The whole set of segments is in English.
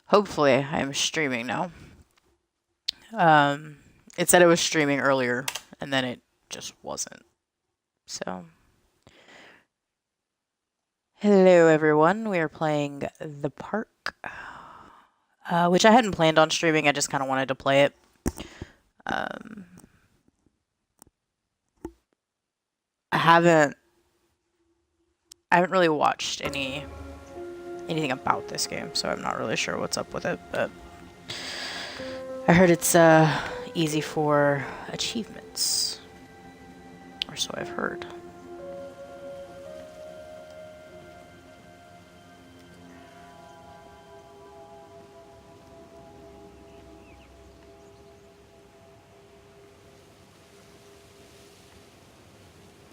Hopefully, I'm streaming now. It said it was streaming earlier, and then it just wasn't. So, hello everyone. We are playing The Park, which I hadn't planned on streaming. I just kind of wanted to play it. Um, I haven't really watched anything about this game, so I'm not really sure what's up with it. But I heard it's easy for achievements, or so I've heard.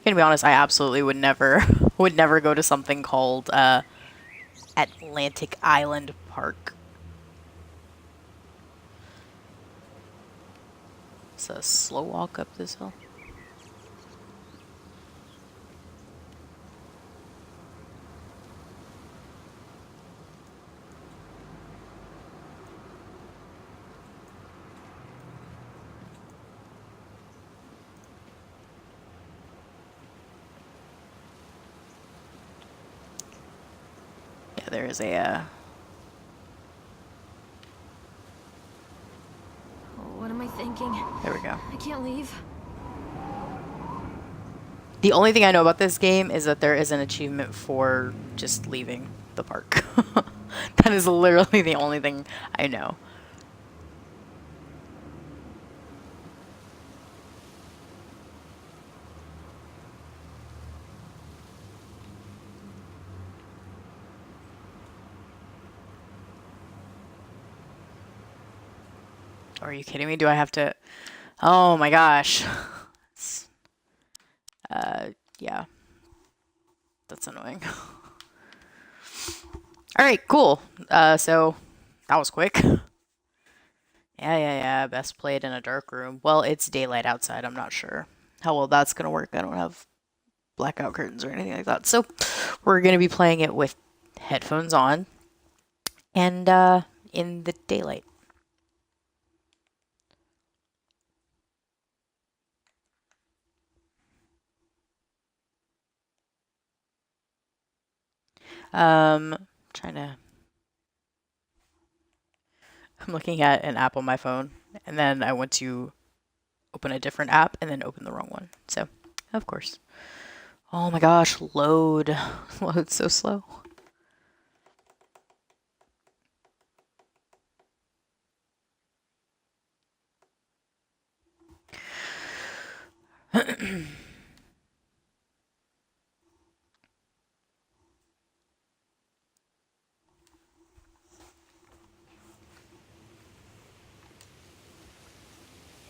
Gonna be honest, I absolutely would never go to something called Atlantic Island Park. It's a slow walk up this hill. Yeah, there is a What am I thinking? there we go. I can't leave. The only thing I know about this game is that there is an achievement for just leaving the park. That is literally the only thing I know. Are you kidding me? Do I have to? Oh my gosh. Yeah. That's annoying. All right, cool. So that was quick. Yeah. Best played in a dark room. Well, it's daylight outside. I'm not sure how well that's gonna work. I don't have blackout curtains or anything like that. So we're gonna be playing it with headphones on and in the daylight. Trying to. I'm looking at an app on my phone, and then I went to open a different app, and then open the wrong one. So, of course. Oh my gosh, load. Load's so slow.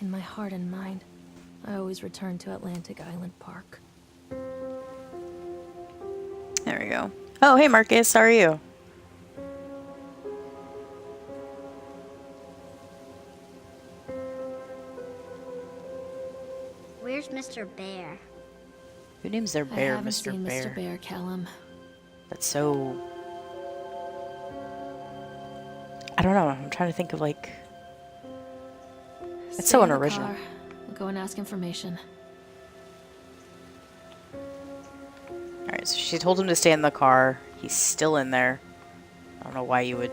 In my heart and mind, I always return to Atlantic Island Park. There we go. Oh, hey Marcus, how are you? Where's Mr. Bear? Who names their I bear haven't Mr. seen Bear? Mr. Bear, Callum. That's so... I don't know. I'm trying to think of like... It's so Stay in the unoriginal. car. We'll go and ask information. Alright, so she told him to stay in the car. He's still in there. I don't know why you would...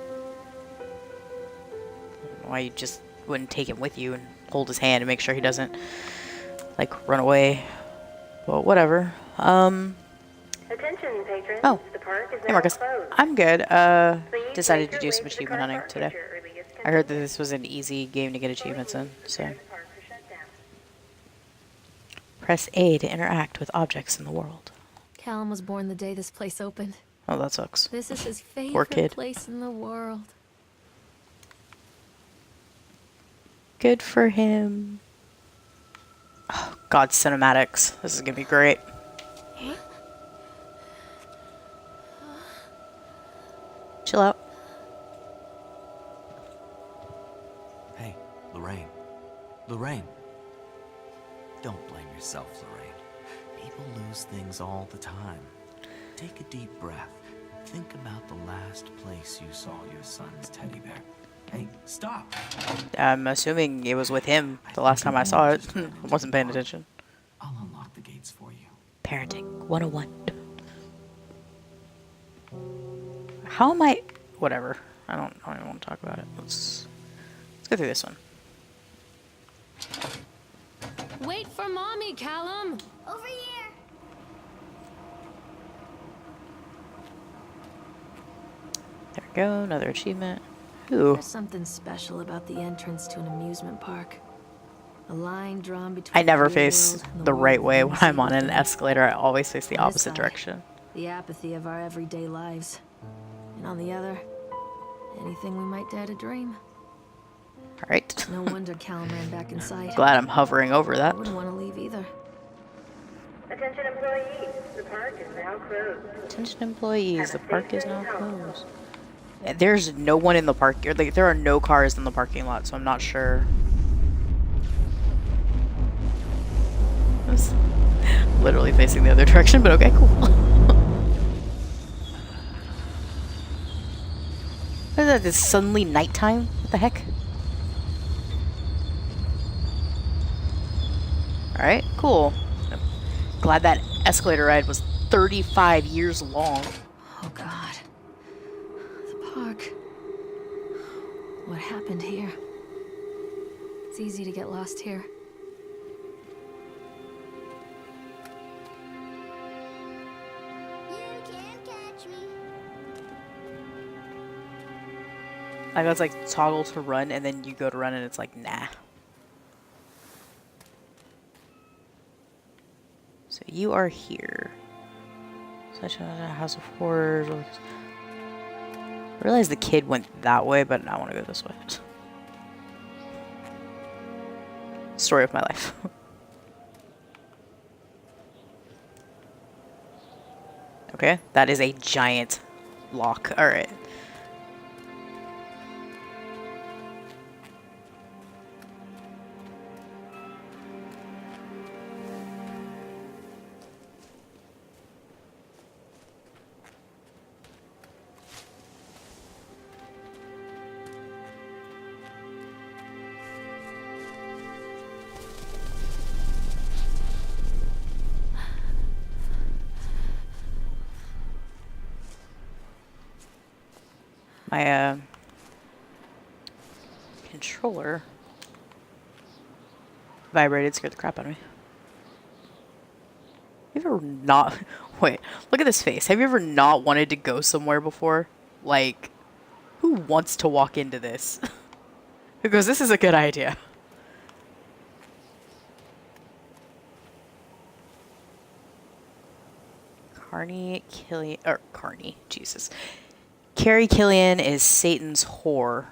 Why you just wouldn't take him with you and hold his hand and make sure he doesn't, like, run away. Well, whatever. Attention, patrons. Oh. The park is Hey now Marcus. closed. I'm good. Please Decided make to your do way some to the achievement car hunting park today. at your earliest I heard that convenience. this was an easy game to get achievements in, so... Prepare the park for shutdown. Press A to interact with objects in the world. Callum was born the day this place opened. Oh, that sucks. This is his Poor favorite kid. place in the world. Good for him. Oh, God, cinematics. This is gonna be great. Chill out. Hey, Lorraine. Lorraine. Don't blame yourself, Lorraine. People lose things all the time. Take a deep breath. Think about the last place you saw your son's teddy bear. Hey, stop! I'm assuming it was with him the last time I think saw you it. just ran I into wasn't the paying park. attention. I'll unlock the gates for you. Parenting 101. How am I? Whatever. I don't even want to talk about it. Let's go through this one. Wait for mommy, Callum! Over here. There we go. Another achievement. Ooh. There's something special about the entrance to an amusement park. A line drawn between I never the real face world and the world right of way when whimsy I'm on an within. escalator. I always face the On this opposite side, direction. The apathy of our everyday lives. And on the other, anything we might dare to dream. All right. No wonder Callum ran back inside. Glad I'm hovering over I that. wouldn't want to leave either. Attention employees, the park is now closed. Attention employees, the park is now closed. There's no one in the park. Like, there are no cars in the parking lot, so I'm not sure. I was literally facing the other direction, but okay, cool. What is that? It's suddenly nighttime? What the heck? Alright, cool. Glad that escalator ride was 35 years long. Oh god. The park. What happened here? It's easy to get lost here. You can't catch me. I got like toggle to run, and then you go to run, and it's like, nah. So you are here. Such a House of Horrors. I realized the kid went that way, but I want to go this way. Story of my life. Okay, that is a giant lock. Alright. My controller vibrated, scared the crap out of me. Have you ever not wait, look at this face. Have you ever not wanted to go somewhere before? Like, who wants to walk into this? Who goes, this is a good idea. Jesus. Carrie Killian is Satan's whore.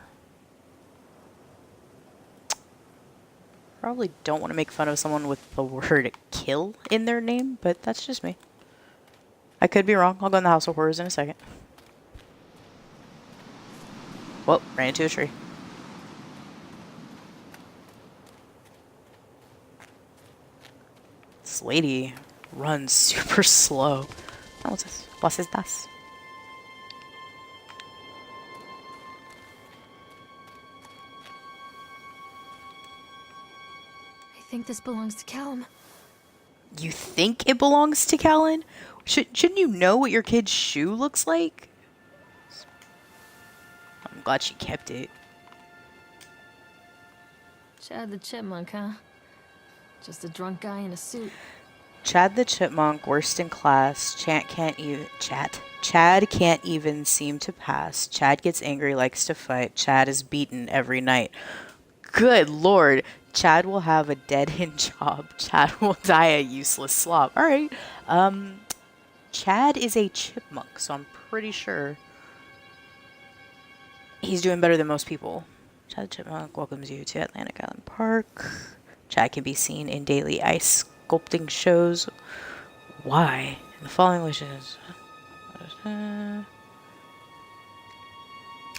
Probably don't want to make fun of someone with the word kill in their name, but that's just me. I could be wrong. I'll go in the House of Horrors in a second. Well, ran into a tree. This lady runs super slow. Oh, what's this? What is this? I think this belongs to Callum. You think it belongs to Callan? Shouldn't you know what your kid's shoe looks like? I'm glad she kept it. Chad the Chipmunk, huh? Just a drunk guy in a suit. Chad the Chipmunk, worst in class. Chad can't even seem to pass. Chad gets angry, likes to fight. Chad is beaten every night. Good lord. Chad will have a dead-end job. Chad will die a useless slob. Alright. Chad is a chipmunk, so I'm pretty sure he's doing better than most people. Chad the Chipmunk welcomes you to Atlantic Island Park. Chad can be seen in daily ice sculpting shows. Why? The following wishes. I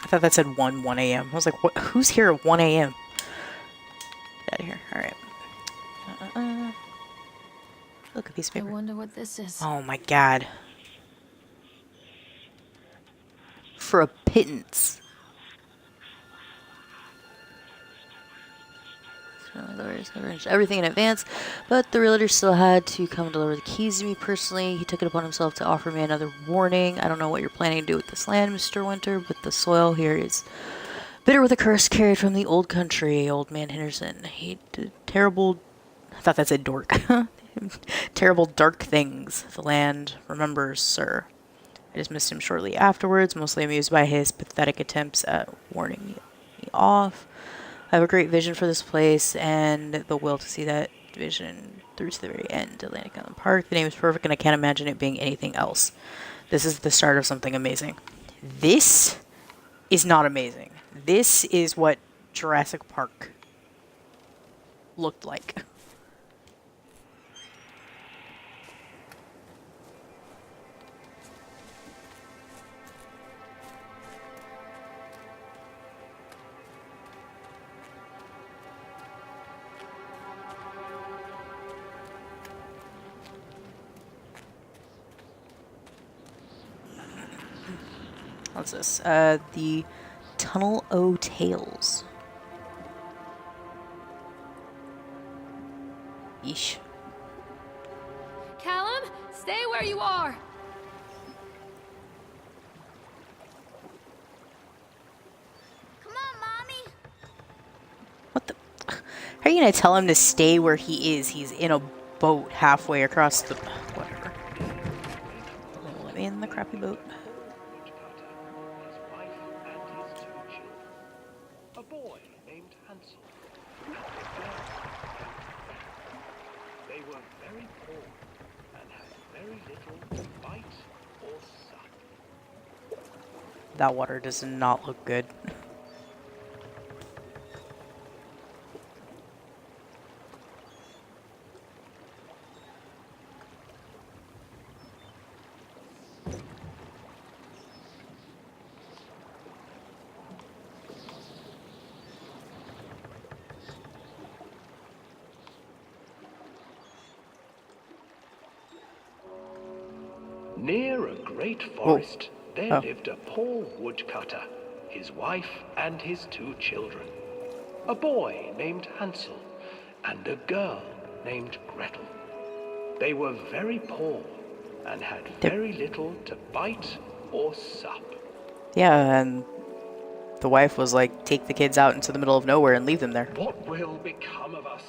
thought that said 1 a.m. I was like, what? Who's here at 1 a.m.? Get out of here. Alright. Look, a piece of I paper. wonder what this is. Oh my god. for a pittance. Arranged everything in advance, but the realtor still had to come deliver the keys to me personally. He took it upon himself to offer me another warning. I don't know what you're planning to do with this land, Mr. Winter, but the soil here is bitter with a curse carried from the old country. Old man Henderson. He did terrible... I thought that said dork. Terrible dark things. The land remembers, sir. I dismissed him shortly afterwards, mostly amused by his pathetic attempts at warning me off. I have a great vision for this place and the will to see that vision through to the very end. Atlantic Island Park. The name is perfect and I can't imagine it being anything else. This is the start of something amazing. This is not amazing. This is what Jurassic Park looked like. What's this? The Tunnel O' Tales. Yeesh. Callum, stay where you are. Come on, Mommy. What the? How are you gonna tell him to stay where he is? He's in a boat halfway across the... Whatever. Let me in the crappy boat. His wife and his 2 children. A boy named Hansel. They were very poor and had very little to bite or suck. That water does not look good. Near a great forest, there Oh. lived a poor woodcutter, his wife and his 2 children. A boy named Hansel and a girl named Gretel. They were very poor and had very little to bite or sup. Yeah, and the wife was like, take the kids out into the middle of nowhere and leave them there. What will become of us?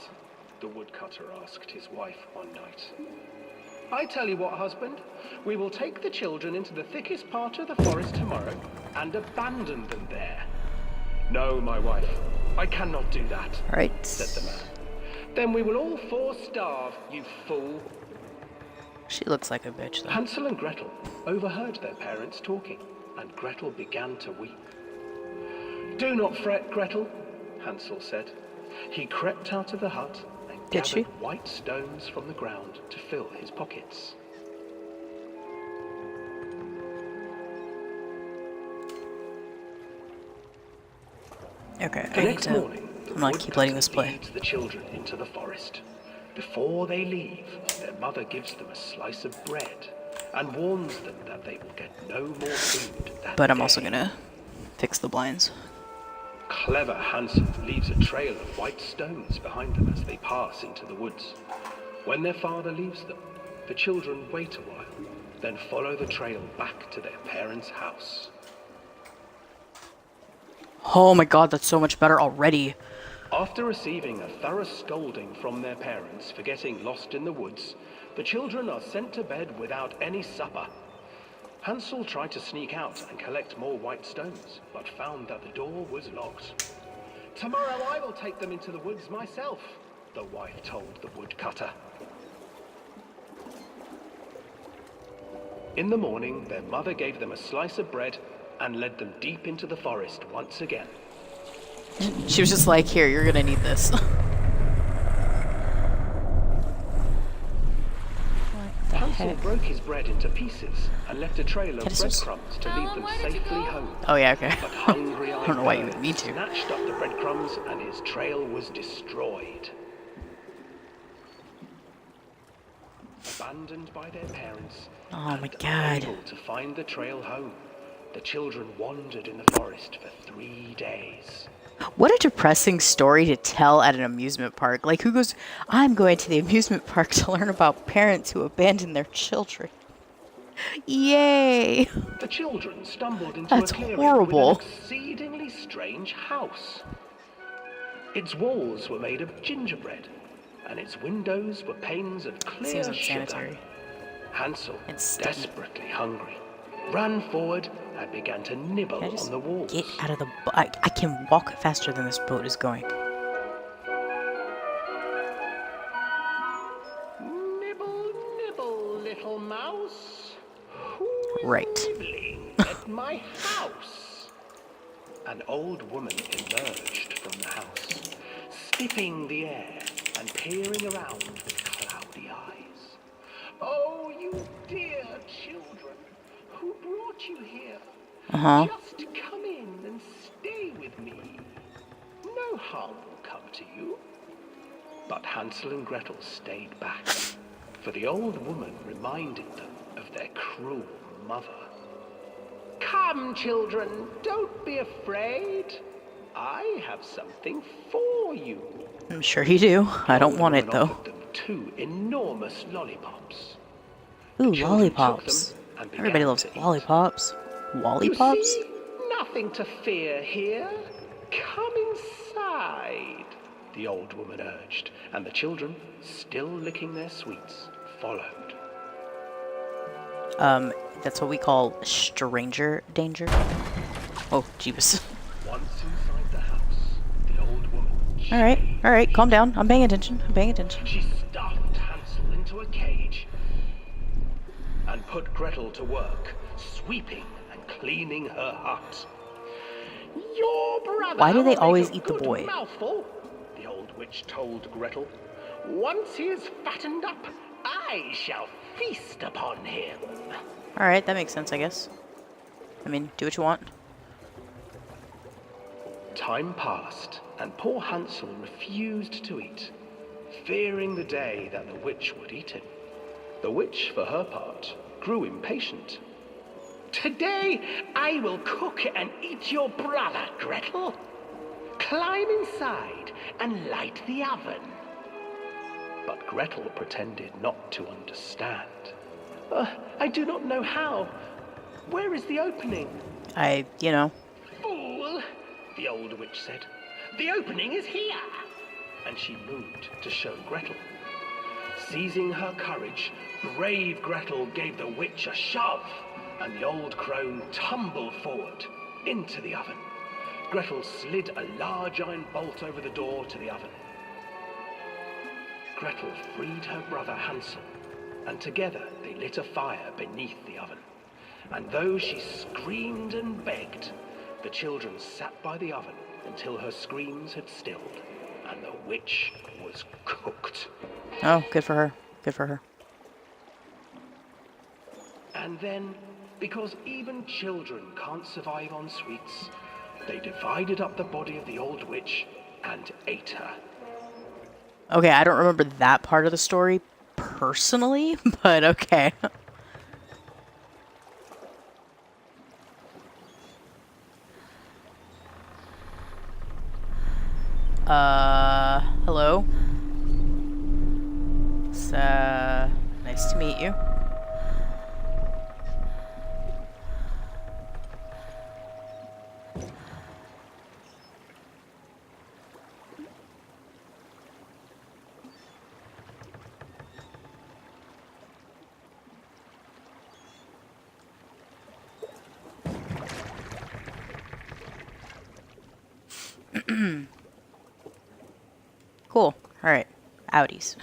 The woodcutter asked his wife one night. I tell you what, husband, we will take the children into the thickest part of the forest tomorrow and abandon them there. No, my wife, I cannot do that, Right. said the man. Then we will all 4 starve, you fool. She looks like a bitch, though. Hansel and Gretel overheard their parents talking, and Gretel began to weep. Do not fret, Gretel, Hansel said. He crept out of the hut and Did she? gathered white stones from the ground to fill his pockets. Okay, The I need next to... morning, I'm gonna keep letting this play. leads the children into the forest. Before they leave, their mother gives them a slice of bread and warns them that they will get no more food that But I'm day. also gonna fix the blinds. Clever Hansel leaves a trail of white stones behind them as they pass into the woods. When their father leaves them, the children wait a while, then follow the trail back to their parents' house. Oh my god, that's so much better already. After receiving a thorough scolding from their parents for getting lost in the woods, the children are sent to bed without any supper. Hansel tried to sneak out and collect more white stones, but found that the door was locked. Tomorrow I will take them into the woods myself, the wife told the woodcutter. In the morning, their mother gave them a slice of bread and led them deep into the forest once again. She was just like, here, you're gonna need this. Hansel broke his bread into pieces and left a trail of Can I just- breadcrumbs to lead them where did you safely go? home. Oh yeah, okay. But hungry-eyed I don't know why you birds would need to. snatched up the breadcrumbs and his trail was destroyed. Abandoned by their parents, Oh my and god. unable to find the trail home, the children wandered in the forest for 3 days. What a depressing story to tell at an amusement park. Like, who goes, I'm going to the amusement park to learn about parents who abandon their children. Yay! The children stumbled into That's a clearing horrible. with an exceedingly strange house. Its walls were made of gingerbread, and its windows were panes of clear Seems sugar. unsanitary. Hansel, And sticky. desperately hungry, ran forward and began to nibble Can I just on the walls. get out of the boat? I can walk faster than this boat is going. Nibble, nibble, little mouse. Who is Right. nibbling at my house? An old woman emerged from the house, sniffing the air and peering around with cloudy eyes. Oh, you dear children, who brought you here? Just come in and stay with me. No harm will come to you. But Hansel and Gretel stayed back, for the old woman reminded them of their cruel mother. Come, children, don't be afraid. I have something for you. I'm sure you do. I don't want it, The though. old woman offered them 2 enormous lollipops. Ooh, children lollipops. took them and began Everybody loves to eat. lollipops. You Lollipops? see, nothing to fear here. Come inside, the old woman urged, and the children, still licking their sweets, followed. That's what we call stranger danger. Oh, Jeebus. Once inside the house, the old woman... Alright, calm down. I'm paying attention. She stuffed Hansel into a cage and put Gretel to work, sweeping and cleaning her hut. Your brother Why do they will make always a eat the good boy? mouthful, the old witch told Gretel. Once he is fattened up, I shall feast upon him. Alright, that makes sense, I guess. I mean, do what you want. Time passed, and poor Hansel refused to eat, fearing the day that the witch would eat him. The witch, for her part, grew impatient. Today I will cook and eat your brother, Gretel. Climb inside and light the oven. But Gretel pretended not to understand. I do not know how. Where is the opening? Fool, the old witch said. The opening is here. And she moved to show Gretel. Seizing her courage, brave Gretel gave the witch a shove, and the old crone tumbled forward into the oven. Gretel slid a large iron bolt over the door to the oven. Gretel freed her brother Hansel, and together they lit a fire beneath the oven. And though she screamed and begged, the children sat by the oven until her screams had stilled, and the witch was cooked. Oh, good for her. Good for her. And then, because even children can't survive on sweets, they divided up the body of the old witch and ate her. Okay, I don't remember that part of the story personally, but okay. Hello? It's, nice to meet you. Cool. Alright. Outies.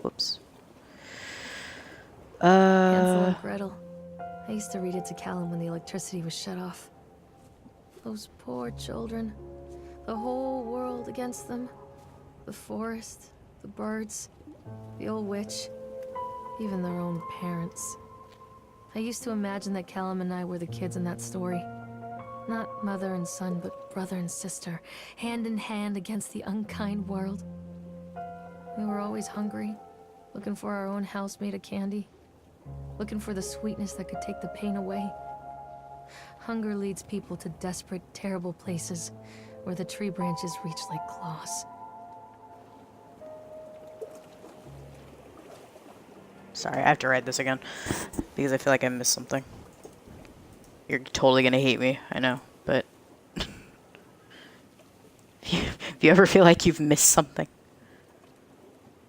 Whoops. Hansel and Gretel. I used to read it to Callum when the electricity was shut off. Those poor children. The whole world against them. The forest, the birds, the old witch, even their own parents. I used to imagine that Callum and I were the kids in that story. Not mother and son, but brother and sister, hand in hand against the unkind world. We were always hungry, looking for our own house made of candy, looking for the sweetness that could take the pain away. Hunger leads people to desperate, terrible places where the tree branches reach like claws. Sorry, I have to write this again because I feel like I missed something. You're totally gonna hate me, I know, but if you ever feel like you've missed something,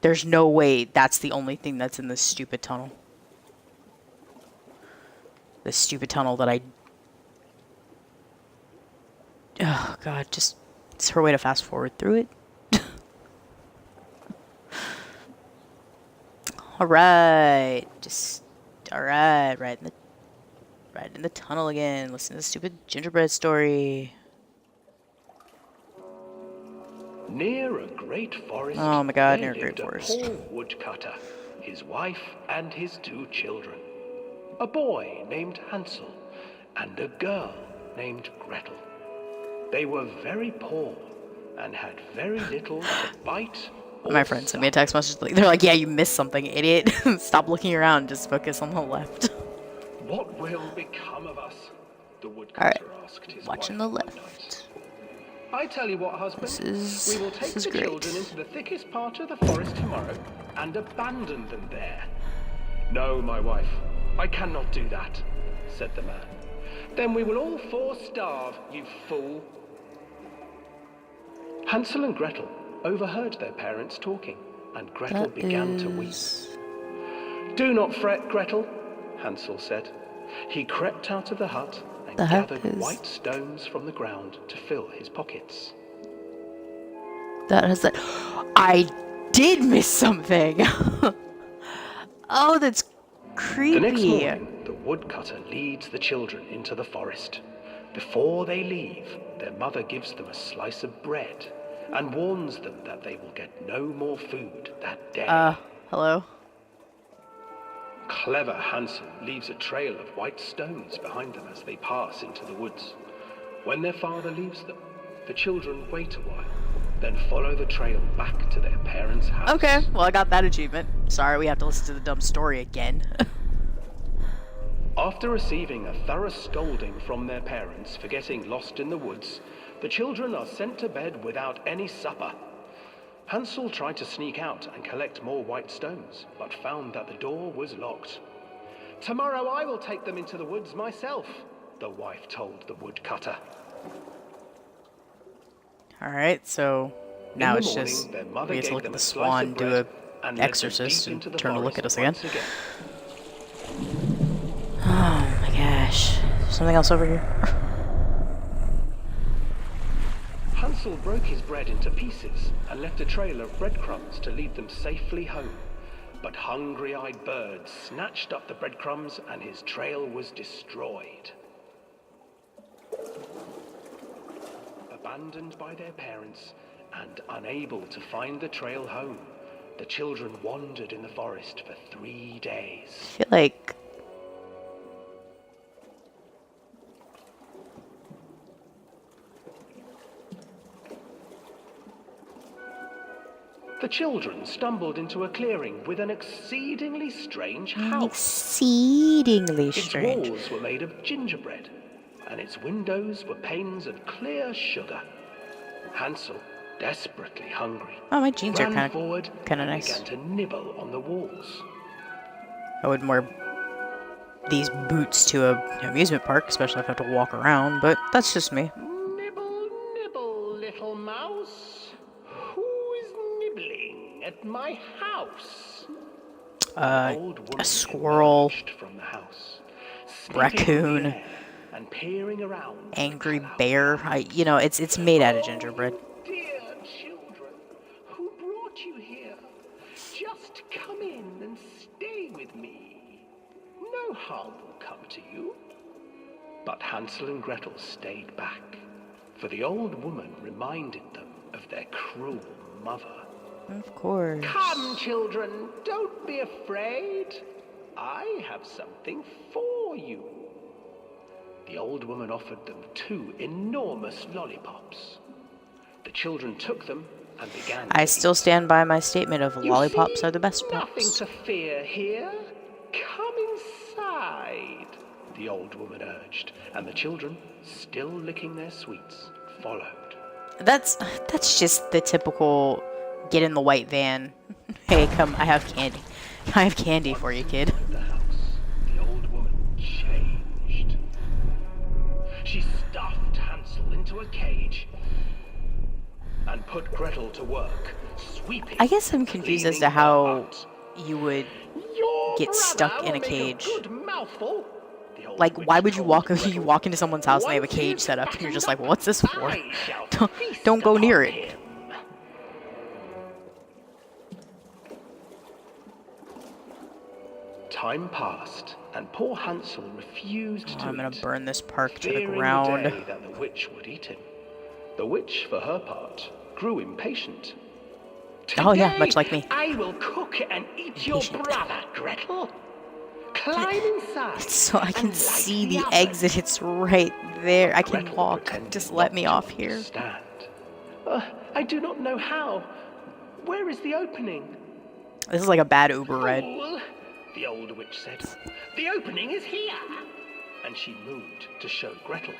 there's no way that's the only thing that's in this stupid tunnel. This stupid tunnel that I... Oh god, just... Is there a way to fast forward through it? Alright, just... Alright, right in the tunnel again. Listen to the stupid gingerbread story. Near a great forest, Oh my god, there near a great lived forest. poor woodcutter, his wife and his 2 children. A boy named Hansel and a girl named Gretel. They were very poor and had very little to bite or My friend sent me a suck. text message. They're like, yeah, you missed something, idiot. Stop looking around. Just focus on the left. What will become of us? The Alright, woodcutter asked his watching wife the one left. night. I tell you what, husband, we will take This is the great. children into the thickest part of the forest tomorrow and abandon them there. No, my wife, I cannot do that, said the man. Then we will all 4 starve, you fool. Hansel and Gretel overheard their parents talking, and Gretel began to weep. Do not fret, Gretel, Hansel said. He crept out of the hut and gathered white stones from the ground to fill his pockets. That has that. I did miss something. Oh, that's creepy. The next morning, the woodcutter leads the children into the forest. Before they leave, their mother gives them a slice of bread and warns them that they will get no more food that day. Hello? Clever Hansel leaves a trail of white stones behind them as they pass into the woods. When their father leaves them, the children wait a while, then follow the trail back to their parents' house. Okay, well, I got that achievement. Sorry, we have to listen to the dumb story again. After receiving a thorough scolding from their parents for getting lost in the woods, the children are sent to bed without any supper. Hansel tried to sneak out and collect more white stones, but found that the door was locked. Tomorrow I will take them into the woods myself, the wife told the woodcutter. Alright, so now In it's the morning, just their mother we get to gave look at them the a slice swan of do bread a and led them exorcist deep and into the turn to look forest at us again. once Oh my gosh. Something else over here? Hansel broke his bread into pieces and left a trail of breadcrumbs to lead them safely home. But hungry-eyed birds snatched up the breadcrumbs and his trail was destroyed. Abandoned by their parents and unable to find the trail home, the children wandered in the forest for 3 days. I feel like... The children stumbled into a clearing with an exceedingly strange house. Exceedingly Its strange. walls were made of gingerbread, and its windows were panes of clear sugar. Hansel, desperately hungry, Oh, my jeans are ran forward kind of and nice. began to nibble on the walls. I wouldn't wear these boots to an amusement park, especially if I have to walk around, but that's just me. Nibble, nibble, little mouse. Who is nibbling at my house? An old woman A squirrel, emerged from the house, sniffing raccoon, the air and peering around for the angry cloud. bear. It's made out of gingerbread. Oh, dear children, who brought you here? Just come in and stay with me. No harm will come to you. But Hansel and Gretel stayed back, for the old woman reminded them of their cruel mother. Of course. Come, children, don't be afraid. I have something for you. The old woman offered them 2 enormous lollipops. The children took them and began I to still eat. stand by my statement of You lollipops see, are the best nothing pops. to fear here. Come inside, the old woman urged, and the children, still licking their sweets, followed. That's just the typical get in the white van. Hey, come, I have candy. I have candy for Once you, kid. inside the house, the old woman changed. She stuffed Hansel into a cage and put Gretel to work, sweeping, I guess I'm and confused as cleaning to her how hut. you would Your get brother stuck in will a make a cage. good mouthful, the old Like, witch why would you told you Gretel. walk into someone's house and they have a Once cage he's set up and you're just like, fattened well, what's this up, for? I shall Don't feast go near upon it. him. Time passed, and poor Hansel refused to I'm gonna eat, burn this park to the fearing ground. the day that the witch would eat him. The witch, for her part, grew impatient. Oh yeah, Today, much like me. I will cook and eat your Impatient. brother, Gretel. Climb inside So I can and light see the the oven. exit. It's right there. I can Gretel walk. pretended Just not let me to off here. understand. I do not know how. Where is the opening? This is like a bad Uber ride. Fool, the old witch said. The opening is here. And she moved to show Gretel.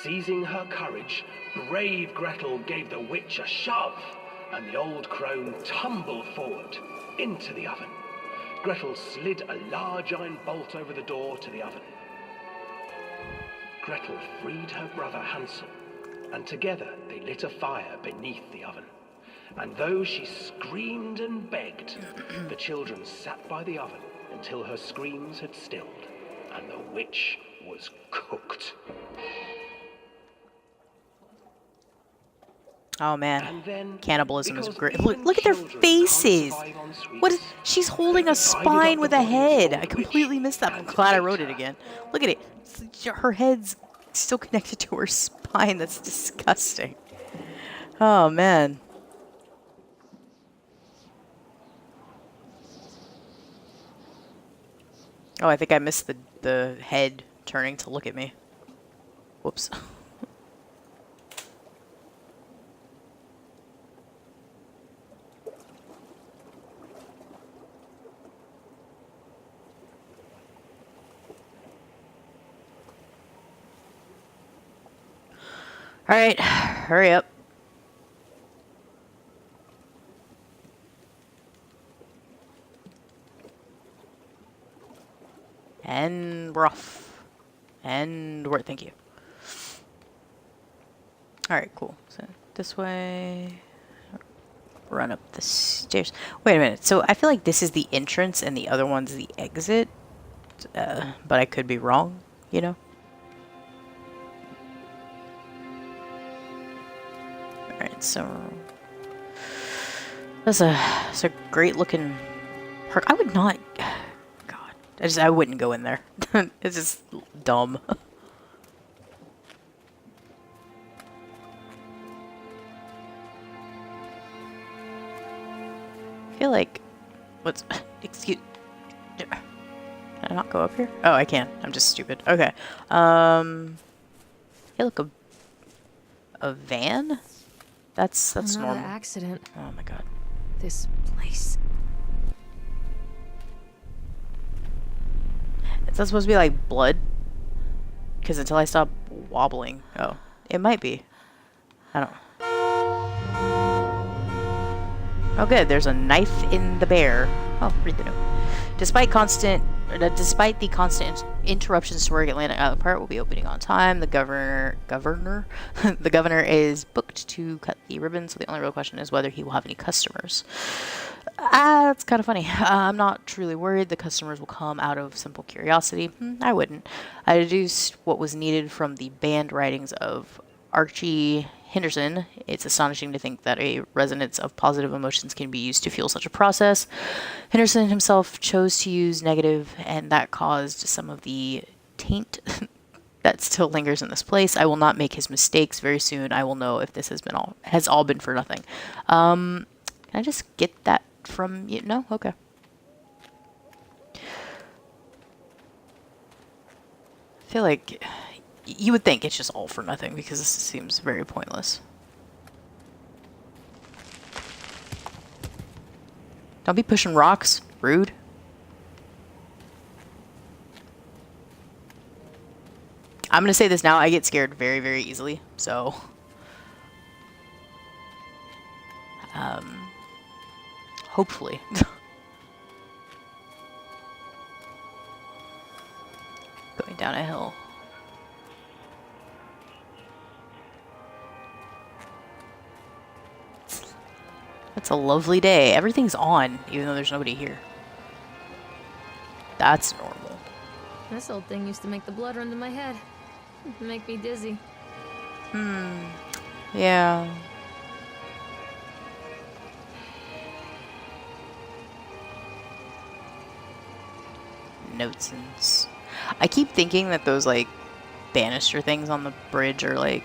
Seizing her courage, brave Gretel gave the witch a shove, and the old crone tumbled forward into the oven. Gretel slid a large iron bolt over the door to the oven. Gretel freed her brother Hansel, and together they lit a fire beneath the oven. And though she screamed and begged, the children sat by the oven until her screams had stilled, and the witch was cooked. Oh man, And then, cannibalism is because great. even Look at their children can't faces. survive on sweets, What is? She's holding they a divided spine up with the a body of the head. old I completely witch missed that. I'm and glad I ate wrote it her. again. Look at it. Her head's still connected to her spine. That's disgusting. Oh man. Oh, I think I missed the head turning to look at me. Whoops. All right, hurry up. And we're off. And we're, thank you. Alright, cool. So this way. Run up the stairs. Wait a minute. So I feel like this is the entrance and the other one's the exit. But I could be wrong, you know? Alright, so that's a great looking park. I would not, God, I wouldn't go in there. It's just dumb. I feel like, excuse, can I not go up here? Oh, I can. I'm just stupid. Okay. Hey, look, a van? That's Another normal. accident. Oh my God. This place. Is that supposed to be like blood? Because until I stop wobbling. Oh, it might be. I don't know. Oh good, there's a knife in the bear. Oh, read the note. Despite the constant interruptions to work, Atlantic Island Park will be opening on time. The governor the governor is booked to cut the ribbon, so the only real question is whether he will have any customers. That's kind of funny. I'm not truly worried. The customers will come out of simple curiosity. I wouldn't. I deduced what was needed from the banned writings of Archie Henderson. It's astonishing to think that a resonance of positive emotions can be used to fuel such a process. Henderson himself chose to use negative, and that caused some of the taint that still lingers in this place. I will not make his mistakes. Very soon I will know if this has all been for nothing. Can I just get that from you? No? Okay. I feel like you would think it's just all for nothing because this seems very pointless. Don't be pushing rocks. Rude. I'm gonna say this now. I get scared very, very easily. So, hopefully. Going down a hill. It's a lovely day. Everything's on, even though there's nobody here. That's normal. This old thing used to make the blood run to my head. Make me dizzy. Yeah. Notes and I keep thinking that those like banister things on the bridge are like,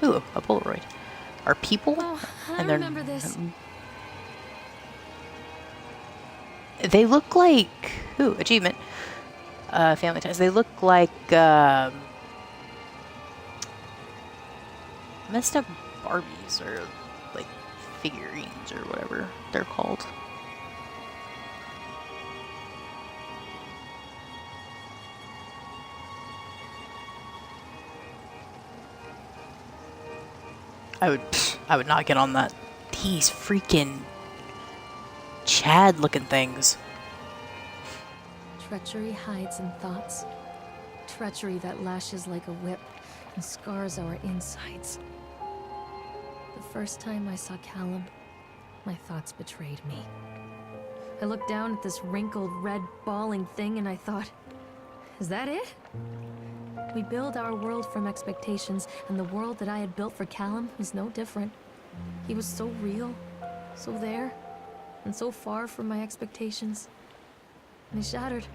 ooh, a Polaroid. Are people? Oh, I and they're remember this. They look like achievement. Family ties. They look like messed up Barbies or like figurines or whatever they're called. I would not get on that. These freaking Chad looking things. Treachery hides in thoughts. Treachery that lashes like a whip and scars our insides. The first time I saw Callum, my thoughts betrayed me. I looked down at this wrinkled, red, bawling thing and I thought, is that it? We build our world from expectations, and the world that I had built for Callum was no different. He was so real, so there, and so far from my expectations. And they shattered.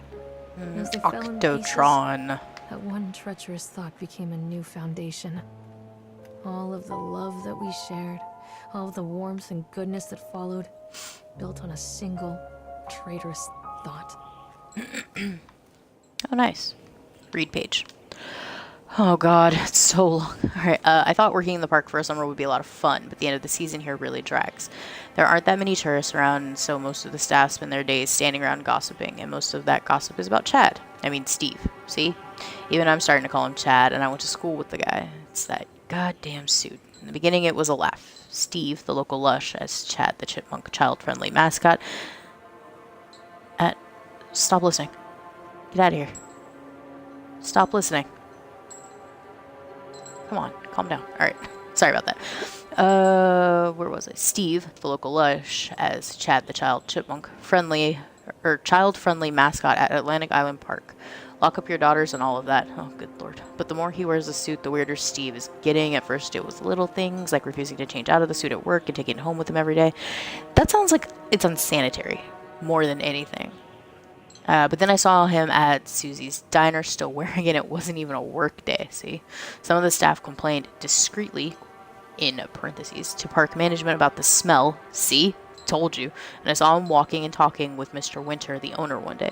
And as they fell in pieces, Octotron. that one treacherous thought became a new foundation. All of the love that we shared, all of the warmth and goodness that followed, built on a single traitorous thought. Oh, nice. Read page. Oh god, it's so long. Alright, I thought working in the park for a summer would be a lot of fun, but the end of the season here really drags. There aren't that many tourists around, so most of the staff spend their days standing around gossiping, and most of that gossip is about Chad. I mean Steve. See? Even I'm starting to call him Chad, and I went to school with the guy. It's that goddamn suit. In the beginning it was a laugh. Steve, the local lush, as Chad the chipmunk child-friendly mascot. Stop listening. Get out of here. Stop listening. Come on, calm down. Alright, sorry about that. Where was I? Steve, the local lush, as Chad the child-friendly mascot at Atlantic Island Park. Lock up your daughters and all of that. Oh, good lord. But the more he wears the suit, the weirder Steve is getting. At first it was little things, like refusing to change out of the suit at work and taking it home with him every day. That sounds like it's unsanitary, more than anything. But then I saw him at Susie's diner still wearing it. It wasn't even a work day, see? Some of the staff complained discreetly, in parentheses, to park management about the smell. See? Told you. And I saw him walking and talking with Mr. Winter, the owner, one day.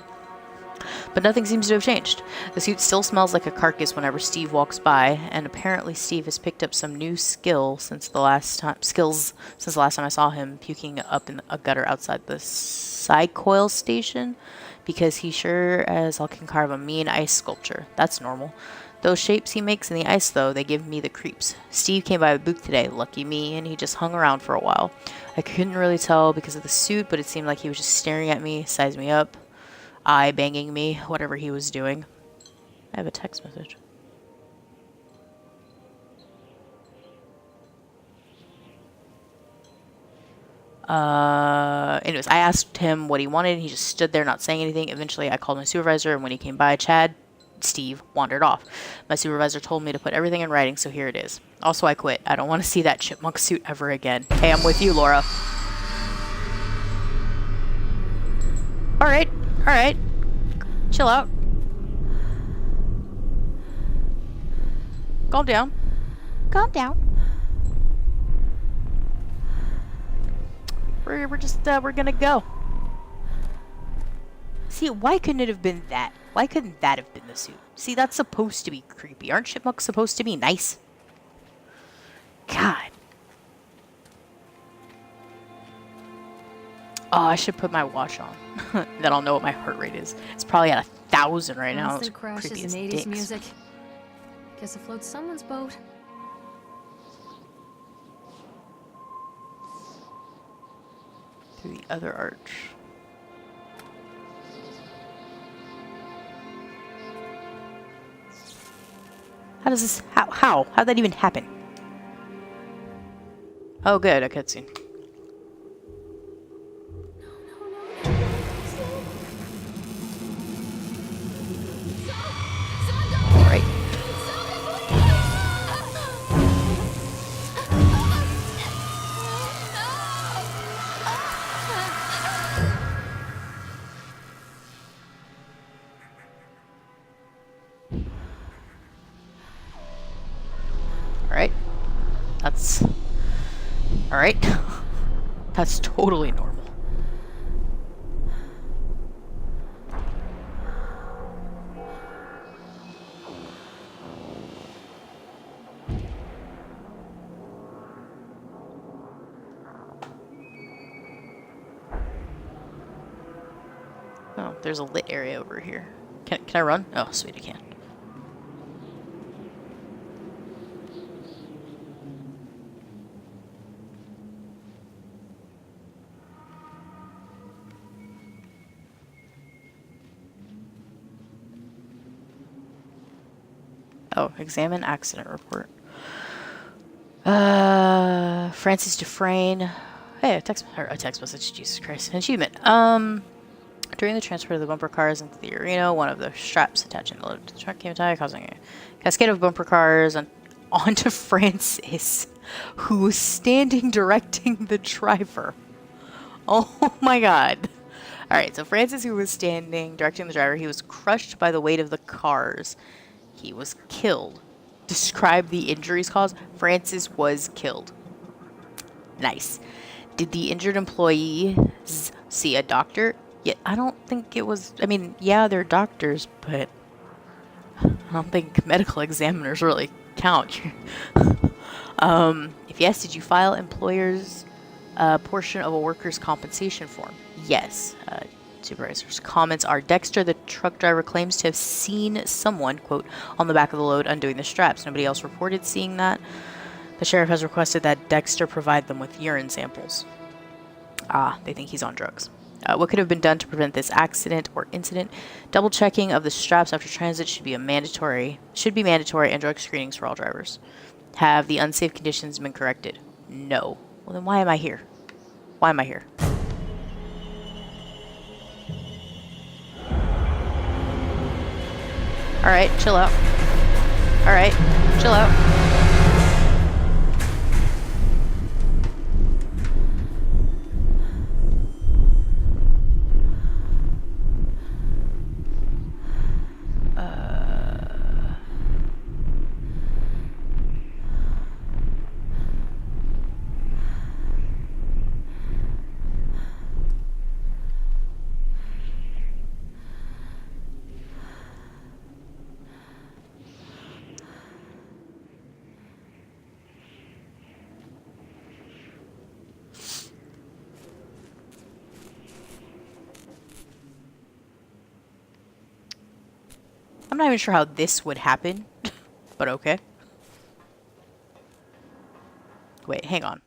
But nothing seems to have changed. The suit still smells like a carcass whenever Steve walks by, and apparently Steve has picked up some new skills since the last time I saw him puking up in a gutter outside the Psycoil station, because he sure as hell can carve a mean ice sculpture. That's normal. Those shapes he makes in the ice, though, they give me the creeps. Steve came by a booth today, lucky me, and he just hung around for a while. I couldn't really tell because of the suit, but it seemed like he was just staring at me, sizing me up, eye banging me, whatever he was doing. I have a text message. Anyways, I asked him what he wanted, and he just stood there not saying anything. Eventually, I called my supervisor, and when he came by, Steve wandered off. My supervisor told me to put everything in writing, so here it is. Also, I quit. I don't want to see that chipmunk suit ever again. Hey, I'm with you, Laura. Alright, alright. Chill out. Calm down. Calm down. We're gonna go. See, why couldn't it have been that? Why couldn't that have been the suit? See, that's supposed to be creepy. Aren't chipmunks supposed to be nice? God. Oh, I should put my watch on. Then I'll know what my heart rate is. It's probably at 1,000 right now. It's Constant crashes creepy and as 80s dicks. music. Guess it floats someone's boat. Through the other arch. How does this... How'd that even happen? Oh, good. A cutscene. Alright. Alright. That's... Alright. That's totally normal. Oh, there's a lit area over here. Can I run? Oh, sweet, I can. Oh, examine accident report. Francis Dufresne. Hey, a text message. Jesus Christ, an achievement. During the transport of the bumper cars into the arena, one of the straps attaching the load to the truck came tight, causing a cascade of bumper cars onto Francis, who was standing directing the driver. Oh my god. Alright, so Francis, who was standing directing the driver, he was crushed by the weight of the cars. He was killed. Describe the injuries caused. Francis was killed. Nice. Did the injured employees see a doctor? Yeah, I don't think it was... I mean, yeah, they're doctors, but I don't think medical examiners really count. If yes, did you file employer's portion of a worker's compensation form? Yes. Supervisor's comments are: Dexter, the truck driver, claims to have seen someone, quote, on the back of the load undoing the straps. Nobody else reported seeing that. The sheriff has requested that Dexter provide them with urine samples. Ah, they think he's on drugs. What could have been done to prevent this accident or incident? Double checking of the straps after transit should be mandatory, and drug screenings for all drivers. Have the unsafe conditions been corrected? No. Well, then why am I here? Why am I here? Alright, chill out. Alright, chill out. I'm not even sure how this would happen, but okay. Wait, hang on.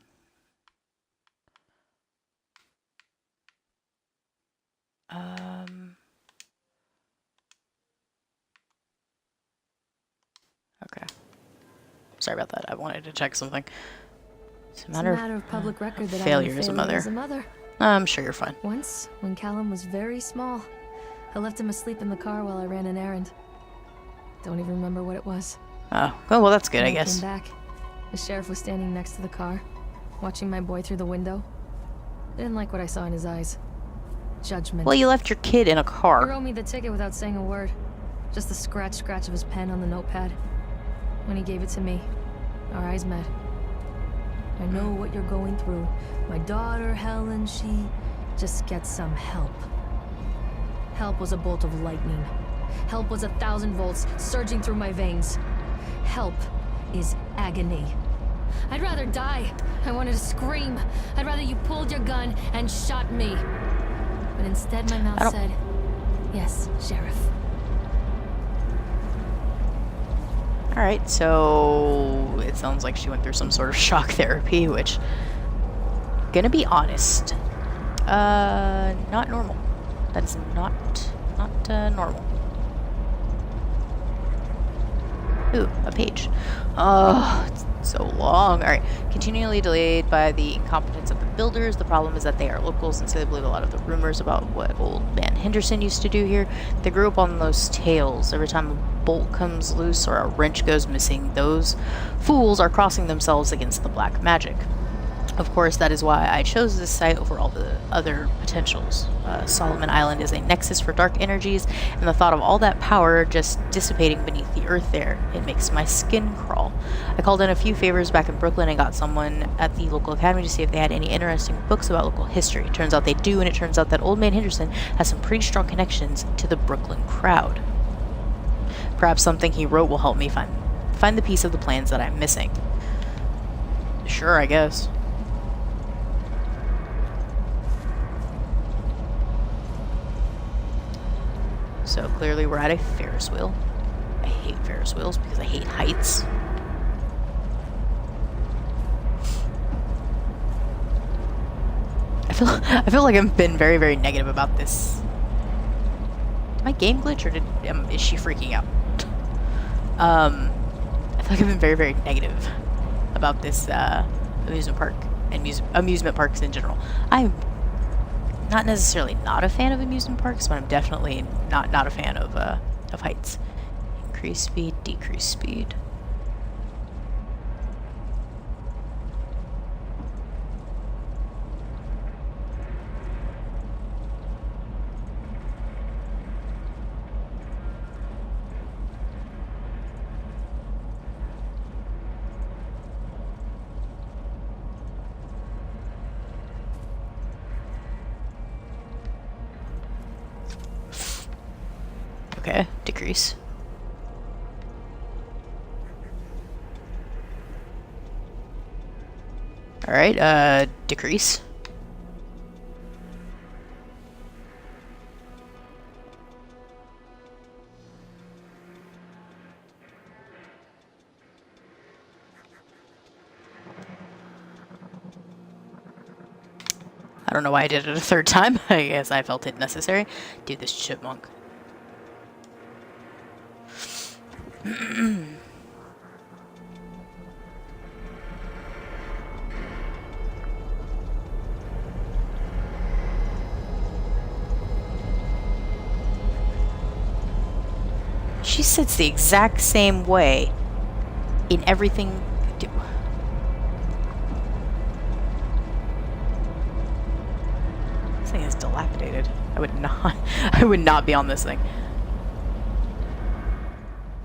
Okay. Sorry about that. I wanted to check something. It's a matter of public record that failure I'm as a mother. No, I'm sure you're fine. Once, when Callum was very small, I left him asleep in the car while I ran an errand. Don't even remember what it was. Oh, well, that's good, When I guess. came back, the sheriff was standing next to the car, watching my boy through the window. Didn't like what I saw in his eyes. Judgment. Well, you left your kid in a He car. wrote me the ticket without saying a word. Just the scratch of his pen on the notepad. When he gave it to me, our eyes met. I know what you're going through. My daughter, Helen, she just gets some help. Help was a bolt of lightning. Help was 1,000 volts surging through my veins. Help is agony. I'd rather die. I wanted to scream. I'd rather you pulled your gun and shot me. But instead my mouth said, yes, Sheriff. Alright, so it sounds like she went through some sort of shock therapy, which, gonna be honest, not normal. That is not normal. Ooh, a page. Oh, it's so long. Alright. Continually delayed by the incompetence of the builders. The problem is that they are locals, and so they believe a lot of the rumors about what old man Henderson used to do here. They grew up on those tales. Every time a bolt comes loose or a wrench goes missing, those fools are crossing themselves against the black magic. Of course, that is why I chose this site over all the other potentials. Solomon Island is a nexus for dark energies, and the thought of all that power just dissipating beneath the earth there, it makes my skin crawl. I called in a few favors back in Brooklyn and got someone at the local academy to see if they had any interesting books about local history. It turns out they do, and it turns out that Old Man Henderson has some pretty strong connections to the Brooklyn crowd. Perhaps something he wrote will help me find the piece of the plans that I'm missing. Sure, I guess. So clearly we're at a Ferris wheel. I hate Ferris wheels because I hate heights. I feel like I've been very, very negative about this. Am I game glitch or is she freaking out? I feel like I've been very, very negative about this amusement park and amusement parks in general. I'm not necessarily not a fan of amusement parks, but I'm definitely not a fan of heights. Increase speed, decrease speed. Okay, decrease. Alright, decrease. I don't know why I did it a third time. I guess I felt it necessary. Dude, this chipmunk. She sits the exact same way in everything. This thing is dilapidated. I would not be on this thing.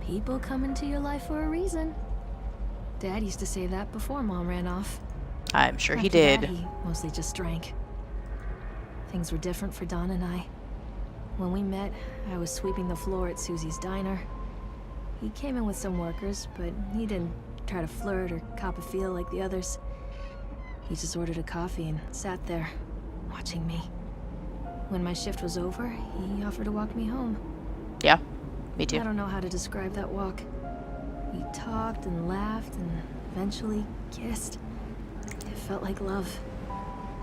People come into your life for a reason. Dad used to say that before Mom ran off. I'm sure he After did. that, he mostly just drank. Things were different for Don and I. When we met, I was sweeping the floor at Susie's diner. He came in with some workers, but he didn't try to flirt or cop a feel like the others. He just ordered a coffee and sat there, watching me. When my shift was over, he offered to walk me home. Yeah, me too. I don't know how to describe that walk. We talked and laughed and eventually kissed. It felt like love.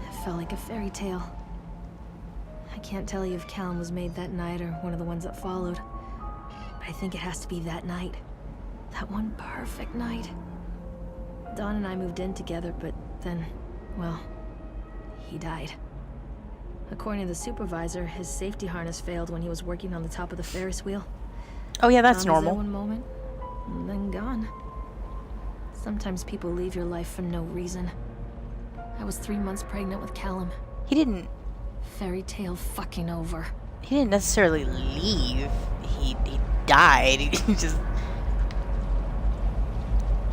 It felt like a fairy tale. I can't tell you if Callum was made that night or one of the ones that followed. But I think it has to be that night. That one perfect night. Dawn and I moved in together, but then, well, he died. According to the supervisor, his safety harness failed when he was working on the top of the Ferris wheel. Oh yeah, that's Dawn was there normal. one moment, and then gone. Sometimes people leave your life for no reason. I was 3 months pregnant with Callum. He didn't Fairy tale fucking over. necessarily leave. He died.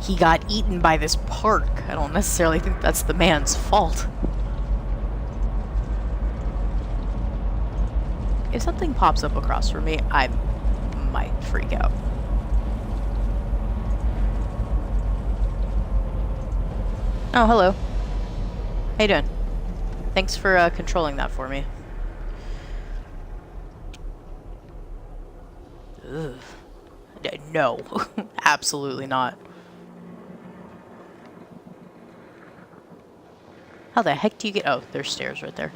He got eaten by this park. I don't necessarily think that's the man's fault. If something pops up across from me, I might freak out. Oh, hello. How you doing? Thanks for controlling that for me. Ugh. No, absolutely not. How the heck do you get... Oh, there's stairs right there.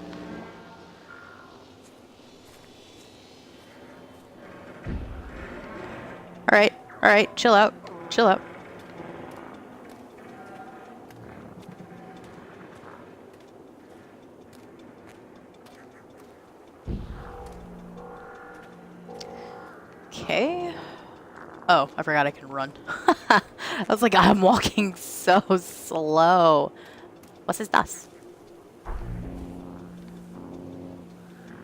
Alright, chill out. Chill out. Okay. Oh, I forgot I can run. I was like, I'm walking so slow. What's this das?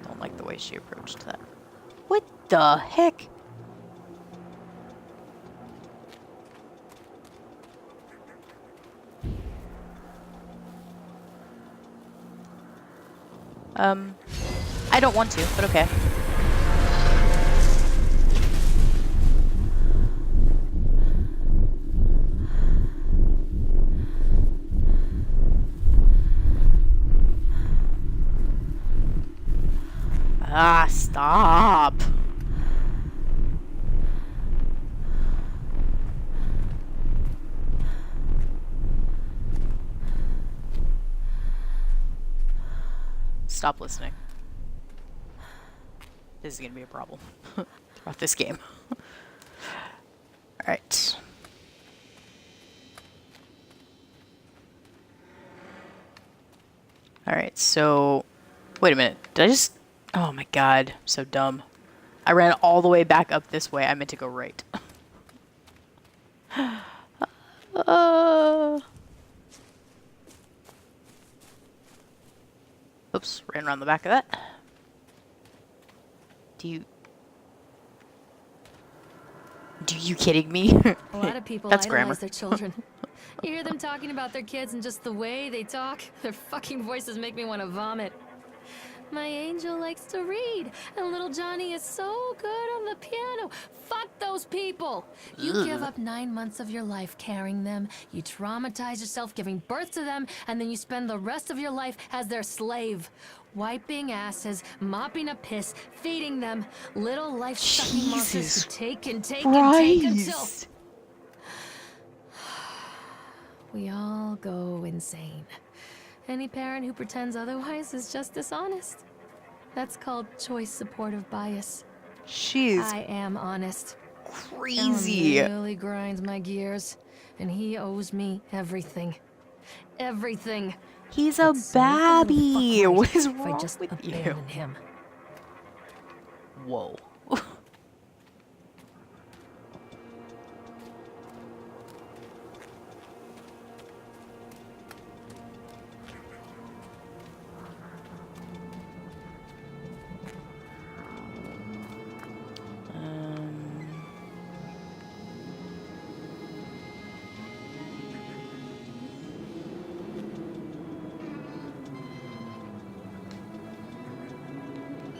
Don't like the way she approached that. What the heck? I don't want to, but okay. Ah, stop. Stop listening. This is gonna be a problem throughout this game. Alright. Alright, so... Wait a minute. Did I just... Oh my god. I'm so dumb. I ran all the way back up this way. I meant to go right. Oops. Ran around the back of that. Do you kidding me? A lot of people That's idolize grammar. their children. You hear them talking about their kids and just the way they talk, their fucking voices make me want to vomit. My angel likes to read, and little Johnny is so good on the piano. Fuck those people! You give up 9 months of your life carrying them, you traumatize yourself giving birth to them, and then you spend the rest of your life as their slave. Wiping asses, mopping up piss, feeding them. Little life-sucking monsters who take and take and take until... Christ. We all go insane. Any parent who pretends otherwise is just dishonest. That's called choice supportive bias. She's I am honest. crazy. Alan really grinds my gears, and he owes me everything. Everything. He's a It's so gonna babby. fuck right What is if I wrong just with you? abandon him. Whoa.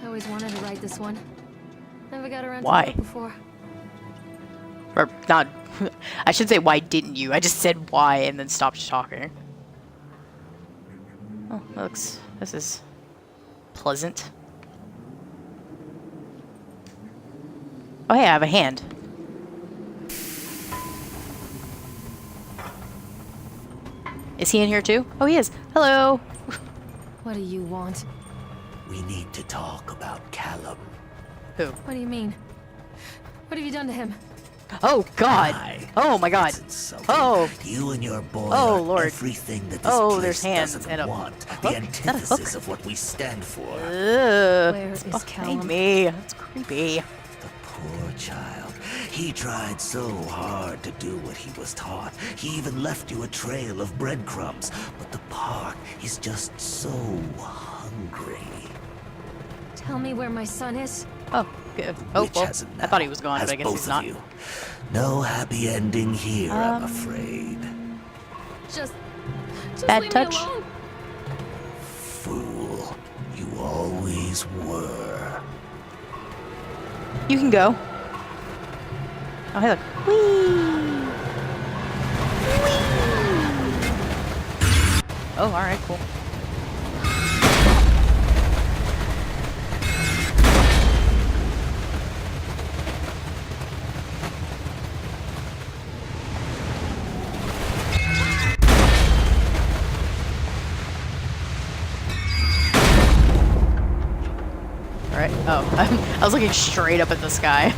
I always wanted to write this one. Never got around Why? to it before. Or not. I should say, why didn't you? I just said why and then stopped talking. Oh, that looks. This is pleasant. Oh, hey, I have a hand. Is he in here too? Oh, he is. Hello. What do you want? We need to talk about Callum. Who? What do you mean? What have you done to him? Oh, God. I- Oh, my God. It's insulting. Oh. You and your boy Oh, are Lord. everything that this Oh, place there's hands doesn't and a want. hook? The Is that a antithesis hook? of what we stand for. Ugh. Where It's is behind Callum? me. That's creepy. The poor child. He tried so hard to do what he was taught. He even left you a trail of breadcrumbs. But the park is just so hungry. Tell me where my son is. Oh, good. Oh, Which well, has him I thought he now? was gone, Has but I guess both he's of not. you. No happy ending here, I'm afraid. Just Bad leave touch. me alone. Fool. You always were. You can go. Oh, hey, look. Whee! Oh, alright, cool. Alright, oh, I was looking straight up at the sky.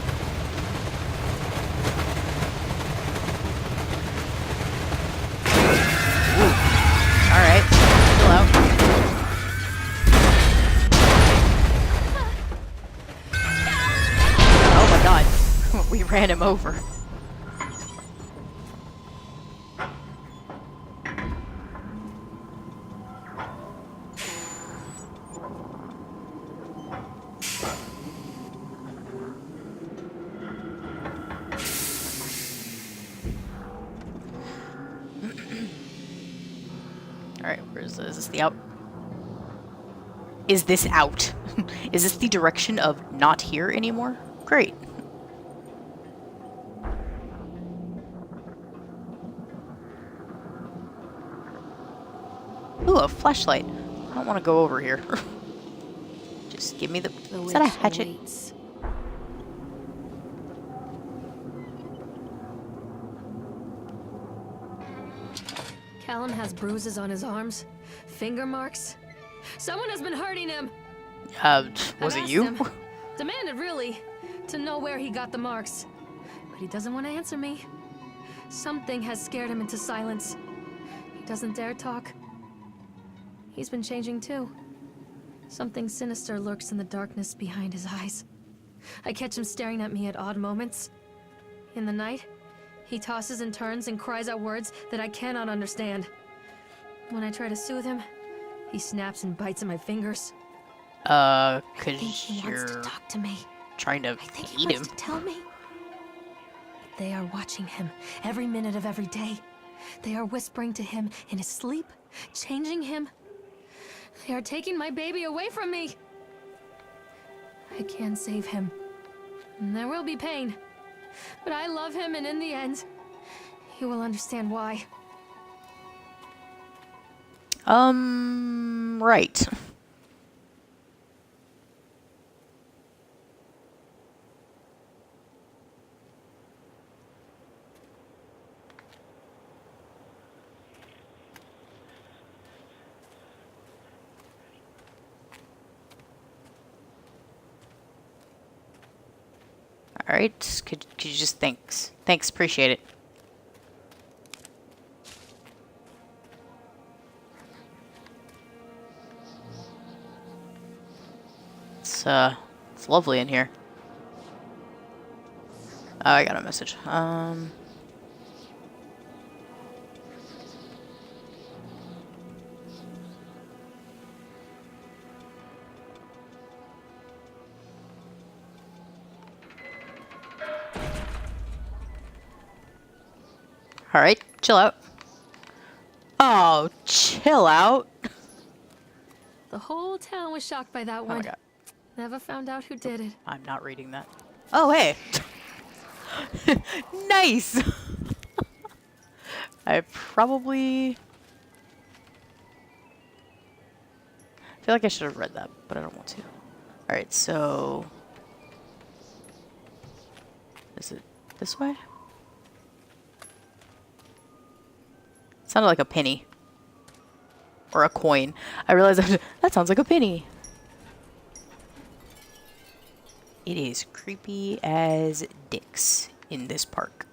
Alright, chill out. Oh my god, we ran him over. Alright, is this the out? Is this out? Is this the direction of not here anymore? Great. Ooh, a flashlight. I don't want to go over here. Just give me the... Is that a hatchet? Awaits. Callum has bruises on his arms, finger marks. Someone has been hurting him. Was I've it you? asked him, demanded really, to know where he got the marks. But he doesn't want to answer me. Something has scared him into silence. He doesn't dare talk. He's been changing too. Something sinister lurks in the darkness behind his eyes. I catch him staring at me at odd moments. In the night, he tosses and turns and cries out words that I cannot understand. When I try to soothe him, he snaps and bites at my fingers. I think Cause he wants to you're talk to me. trying to I think he eat wants him. to tell me. They are watching him every minute of every day. They are whispering to him in his sleep, changing him. They are taking my baby away from me. I can save him. And there will be pain. But I love him, and in the end, he will understand why. Right. Alright, could you just thanks, appreciate it. It's lovely in here. Oh, I got a message. Alright, chill out. Oh, chill out. The whole town was shocked by that Oh my one. god. Never found out who did it. I'm not reading that. Oh, hey. Nice. I probably... I feel like I should have read that, but I don't want to. Alright, so... Is it this way? Sounded like a penny. Or a coin. I realized that sounds like a penny. It is creepy as dicks in this park.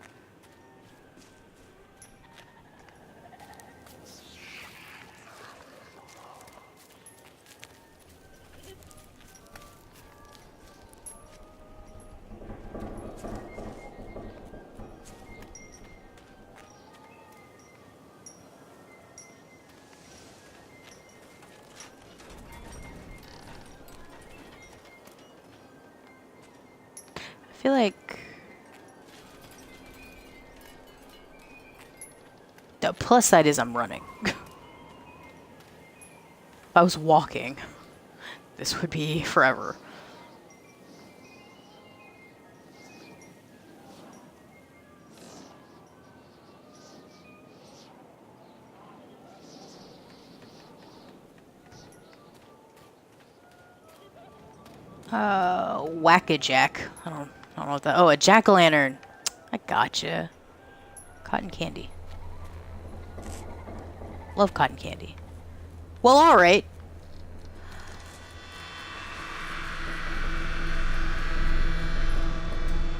I feel like the plus side is I'm running. If I was walking, this would be forever. Whack-a-jack. I don't know what that. Oh, a jack-o'-lantern. I gotcha. Cotton candy. Love cotton candy. Well, all right.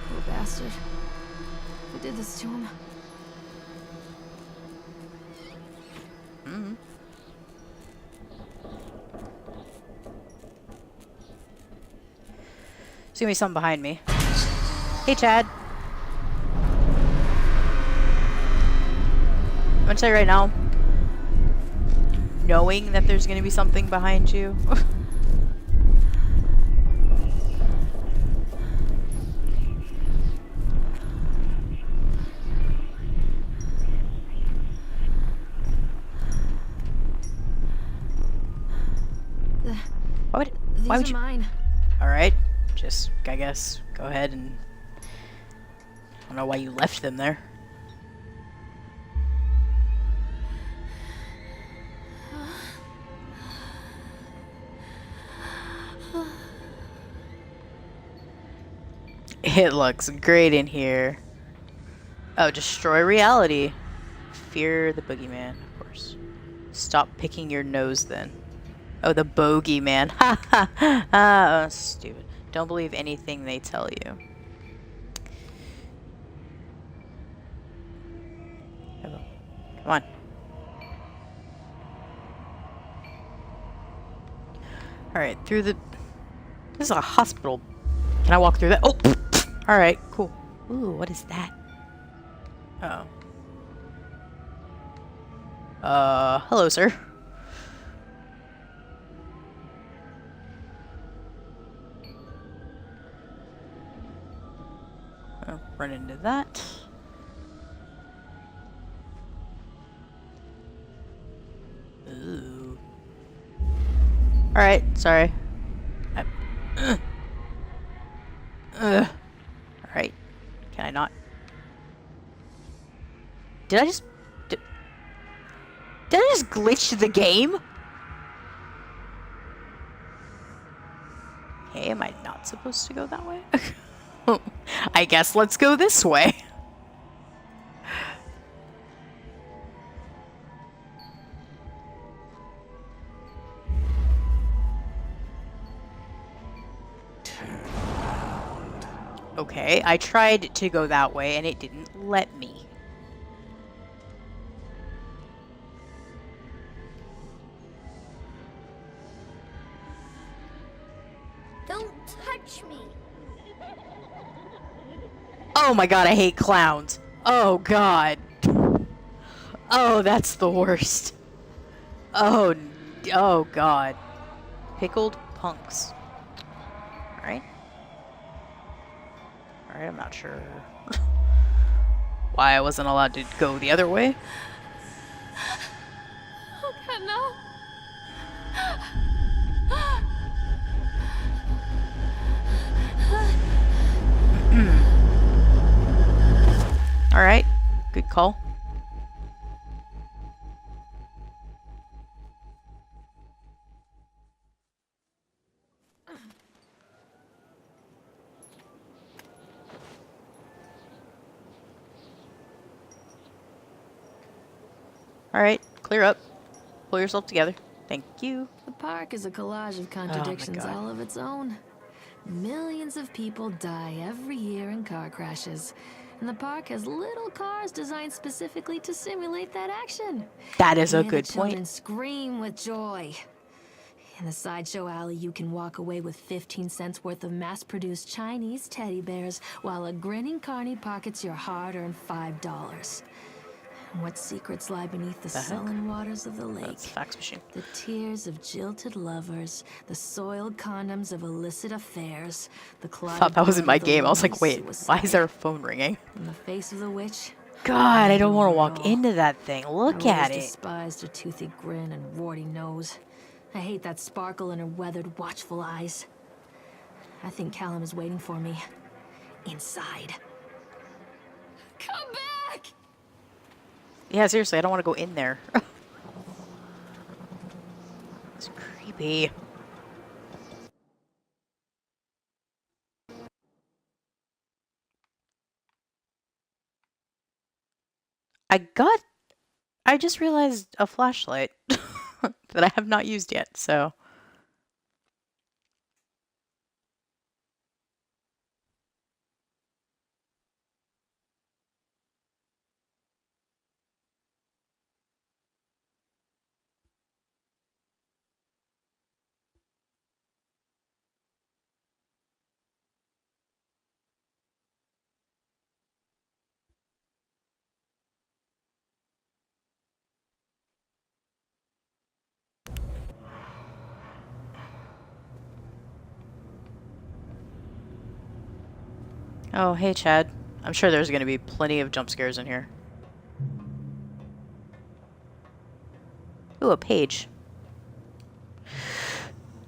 Poor bastard. Who did this to him? There's gonna be something behind me. Hey, Chad. I'm gonna tell you right now. Knowing that there's gonna be something behind you. Why would These you? are mine. All right, just I guess go ahead and. I don't know why you left them there. It looks great in here. Oh, destroy reality. Fear the boogeyman, of course. Stop picking your nose then. Oh, the bogeyman. Ha ha ha. Oh, stupid. Don't believe anything they tell you. Come on. Alright, through the... This is a hospital. Can I walk through that? Oh! Alright, cool. Ooh, what is that? Uh oh. Hello, sir. I'll run into that. Ooh. Alright, sorry. Alright. Can I not? Did I just... Did I just glitch the game? Hey, am I not supposed to go that way? I guess let's go this way. Okay, I tried to go that way and it didn't let me. Don't touch me. Oh my god, I hate clowns. Oh god. Oh, that's the worst. Oh, oh god. Pickled punks. Alright. Alright, I'm not sure why I wasn't allowed to go the other way. Oh god, no. Alright, good call. Alright, clear up. Pull yourself together. Thank you. The park is a collage of contradictions God. all of its own. Millions of people die every year in car crashes. And the park has little cars designed specifically to simulate that action. That is a Hear the good children point. scream with joy. In the sideshow alley, you can walk away with 15 cents worth of mass-produced Chinese teddy bears, while a grinning carny pockets your hard-earned $5. What secrets lie beneath the The heck? sullen waters of the lake? That's a fax machine. The tears of jilted lovers, the soiled condoms of illicit affairs, the I thought that was in my game. I was like, wait, why is there a phone ringing? In the face of the witch? God, I don't want to No, walk into that thing. Look I at always it. despised her toothy grin and warty nose. I hate that sparkle in her weathered, watchful eyes. I think Callum is waiting for me. Inside. Come back! Yeah, seriously, I don't want to go in there. It's creepy. I just realized a flashlight that I have not used yet, so. Oh, hey, Chad. I'm sure there's gonna be plenty of jump scares in here. Ooh, a page.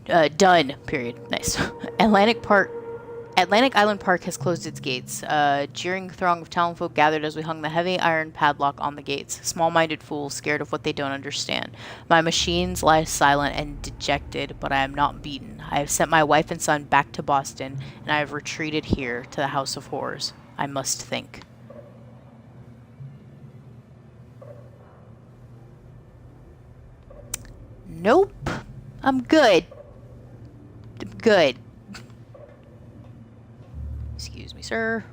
Done. Period. Nice. Atlantic Island Park has closed its gates. A jeering throng of townfolk gathered as we hung the heavy iron padlock on the gates. Small-minded fools, scared of what they don't understand. My machines lie silent and dejected, but I am not beaten. I have sent my wife and son back to Boston, and I have retreated here to the House of Horrors. I must think. Nope. I'm good. I'm good. Excuse me, sir.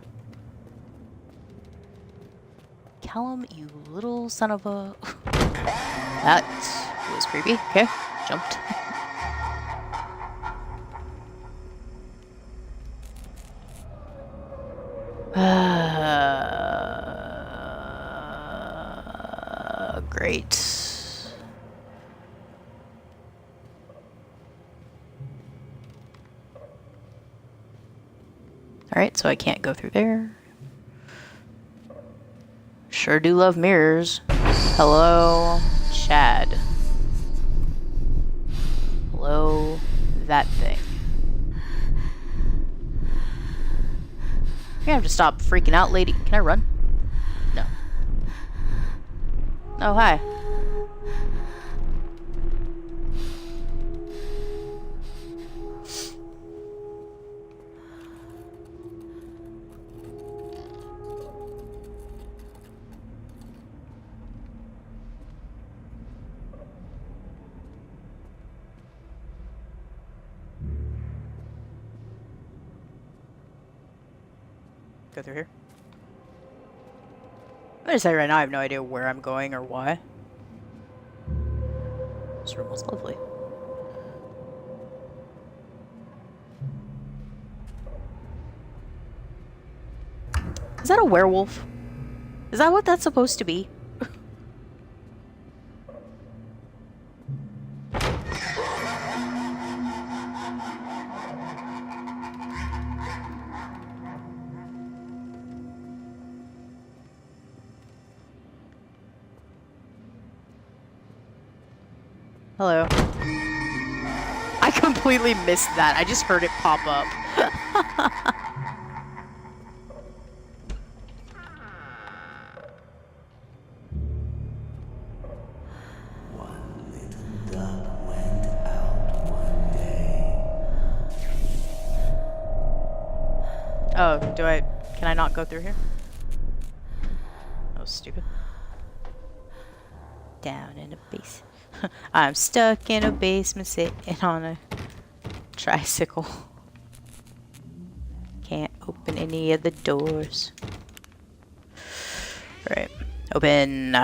Callum, you little son of a... That was creepy. Okay, jumped. Great. Alright, so I can't go through there. Sure do love mirrors. Hello, Chad. Hello, that thing. You're gonna have to stop freaking out, lady. Can I run? No. Oh, hi. Go through here. I'm gonna say right now I have no idea where I'm going or why. This room was lovely. Is that a werewolf? Is that what that's supposed to be? Hello. I completely missed that. I just heard it pop up. One little duck went out one day. Oh, can I not go through here? That was stupid. Down in a base. I'm stuck in a basement sitting on a tricycle. Can't open any of the doors. Alright. Open.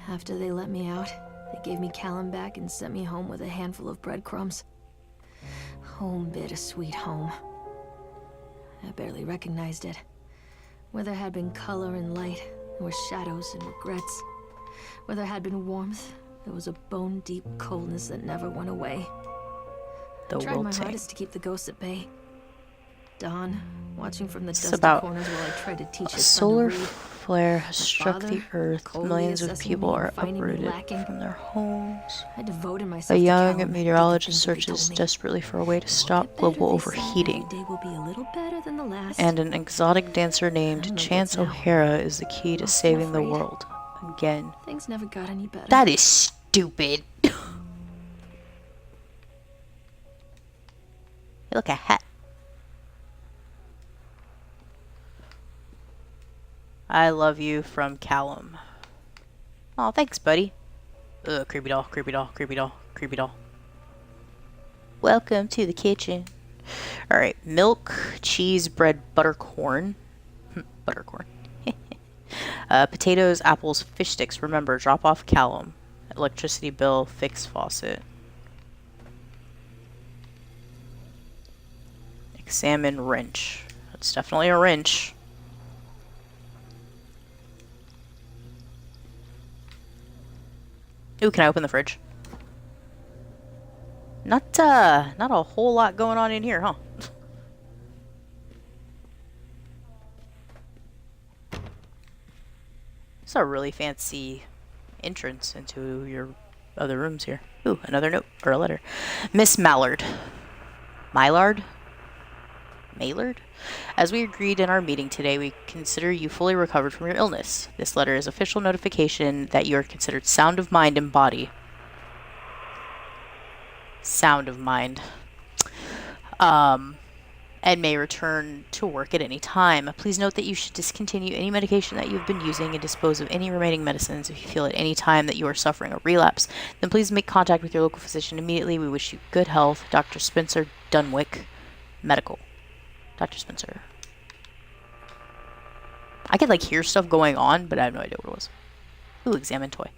After they let me out, they gave me Callum back and sent me home with a handful of breadcrumbs. Home, bittersweet home. I barely recognized it. Where there had been color and light, there were shadows and regrets. Where there had been warmth, there was a bone-deep coldness that never went away. I tried my hardest to keep the ghosts at bay. Dawn, watching from the dusty corners while I tried to teach his son to read. Solar flare has struck the earth. coldly Millions of assessing people me and are finding me uprooted lacking. from their homes. I devoted A myself to young Callum and meteorologist did the things that he searches told me. desperately for a way to stop What better global they say, overheating. every day will be a little better than the last. And an exotic dancer I don't named know Chance what's now. O'Hara is the key to I'm saving the afraid. world. Again. Things never got any better. That is stupid. Hey, look, a hat. I love you from Callum. Oh, thanks, buddy. Ugh, creepy doll, creepy doll, creepy doll, creepy doll. Welcome to the kitchen. Alright, milk, cheese, bread, buttercorn. Buttercorn. Potatoes, apples, fish sticks. Remember, drop off Callum. Electricity bill, fix faucet. Examine wrench. It's definitely a wrench. Ooh, can I open the fridge? Not a whole lot going on in here, huh? It's a really fancy entrance into your other rooms here. Ooh, another note, or a letter. Miss Mallard. Mylard? Maylard? As we agreed in our meeting today, we consider you fully recovered from your illness. This letter is official notification that you are considered sound of mind and body. Sound of mind. And may return to work at any time. Please note that you should discontinue any medication that you've been using and dispose of any remaining medicines. If you feel at any time that you are suffering a relapse, then please make contact with your local physician immediately. We wish you good health. Dr. Spencer Dunwick, Medical. Dr. Spencer. I could like hear stuff going on, but I have no idea what it was. Ooh, examine toy.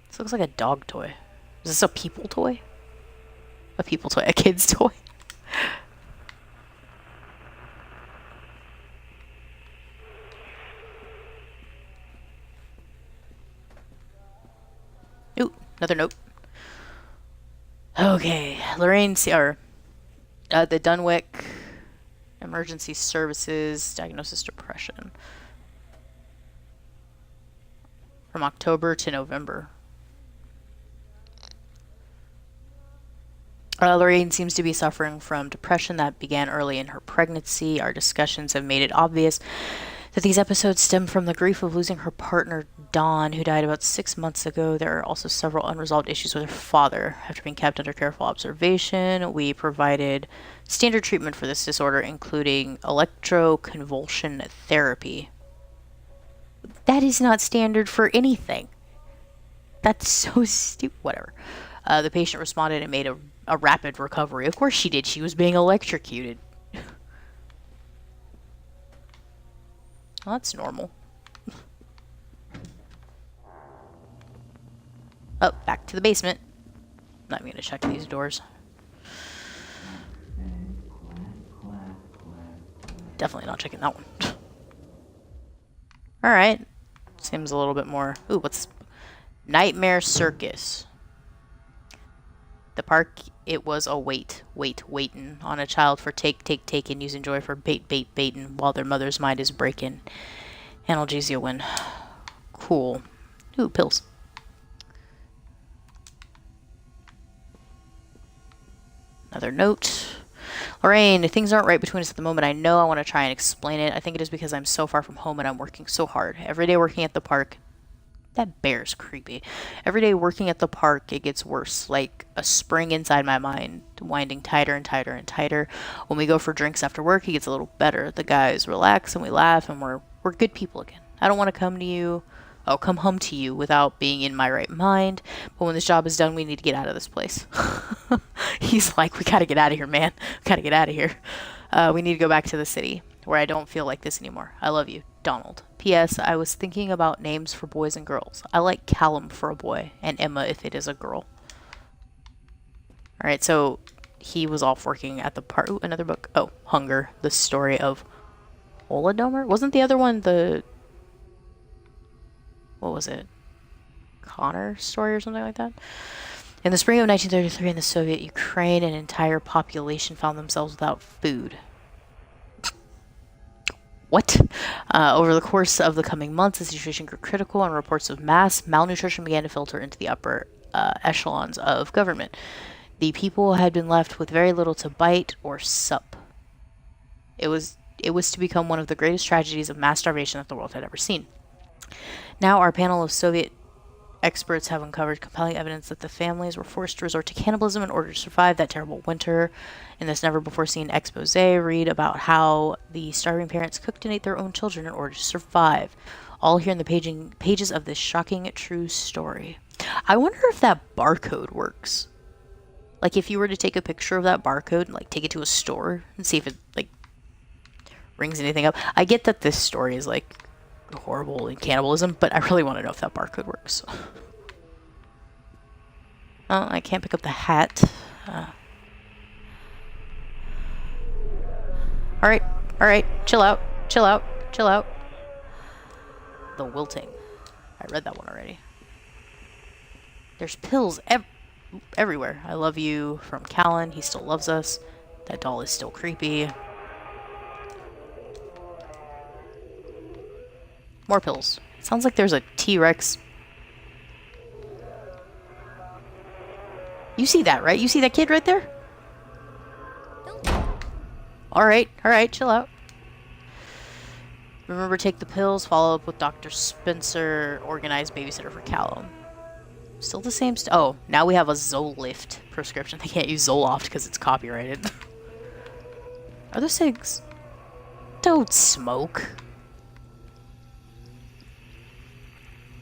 This looks like a dog toy. Is this a people toy? A people toy, a kid's toy. Ooh, another note. Okay, Lorraine, or the Dunwick Emergency Services, diagnosis depression. From October to November. Lorraine seems to be suffering from depression that began early in her pregnancy. Our discussions have made it obvious that these episodes stem from the grief of losing her partner, Dawn, who died about 6 months ago. There are also several unresolved issues with her father. After being kept under careful observation, we provided standard treatment for this disorder, including electroconvulsion therapy. That is not standard for anything. That's so stupid. Whatever. The patient responded and made a rapid recovery. Of course she did. She was being electrocuted. Well, that's normal. Oh, back to the basement. Not even gonna check these doors. Definitely not checking that one. Alright. Seems a little bit more... Ooh, what's... Nightmare Circus. The park, it was a waitin' on a child for takin', using joy for baitin', while their mother's mind is breaking. Analgesia win. Cool. Ooh, pills. Another note. Lorraine, things aren't right between us at the moment. I know I want to try and explain it. I think it is because I'm so far from home and I'm working so hard. Every day working at the park. That bear's creepy. Every day working at the park, it gets worse. Like a spring inside my mind, winding tighter and tighter and tighter. When we go for drinks after work, it gets a little better. The guys relax and we laugh and we're good people again. I don't want to come home to you without being in my right mind. But when this job is done, we need to get out of this place. He's like, we gotta get out of here, man. We gotta get out of here. We need to go back to the city where I don't feel like this anymore. I love you, Donald. P.S. I was thinking about names for boys and girls. I like Callum for a boy and Emma if it is a girl. Alright, so he was off working at the park. Ooh, another book. Oh, Hunger, the story of Holodomor? Wasn't the other one the... What was it? Connor story or something like that? In the spring of 1933 in the Soviet Ukraine, an entire population found themselves without food. What? Over the course of the coming months, the situation grew critical and reports of mass malnutrition began to filter into the upper echelons of government. The people had been left with very little to bite or sup. It was to become one of the greatest tragedies of mass starvation that the world had ever seen. Now our panel of Soviet Experts have uncovered compelling evidence that the families were forced to resort to cannibalism in order to survive that terrible winter. In this never-before-seen expose, read about how the starving parents cooked and ate their own children in order to survive. All here in the pages of this shocking true story. I wonder if that barcode works. Like, if you were to take a picture of that barcode and, like, take it to a store and see if it, like, rings anything up. I get that this story is, like, horrible in cannibalism, but I really want to know if that barcode works. Oh, I can't pick up the hat. Alright, chill out. The wilting. I read that one already. There's pills everywhere. I love you from Callan. He still loves us. That doll is still creepy. More pills. Sounds like there's a T-Rex. You see that, right? You see that kid right there? Alright, chill out. Remember, take the pills, follow up with Dr. Spencer, organize babysitter for Callum. Still the same oh, now we have a Zolift prescription. They can't use Zoloft because it's copyrighted. Are those cigs? Don't smoke.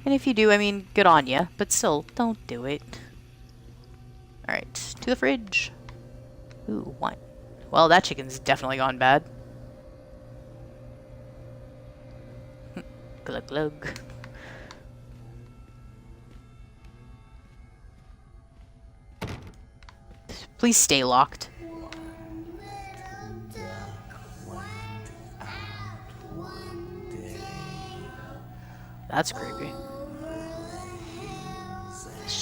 And if you do, I mean, good on ya, but still, don't do it. Alright, to the fridge. Ooh, wine. Well, that chicken's definitely gone bad. Glug glug. Please stay locked. That's creepy.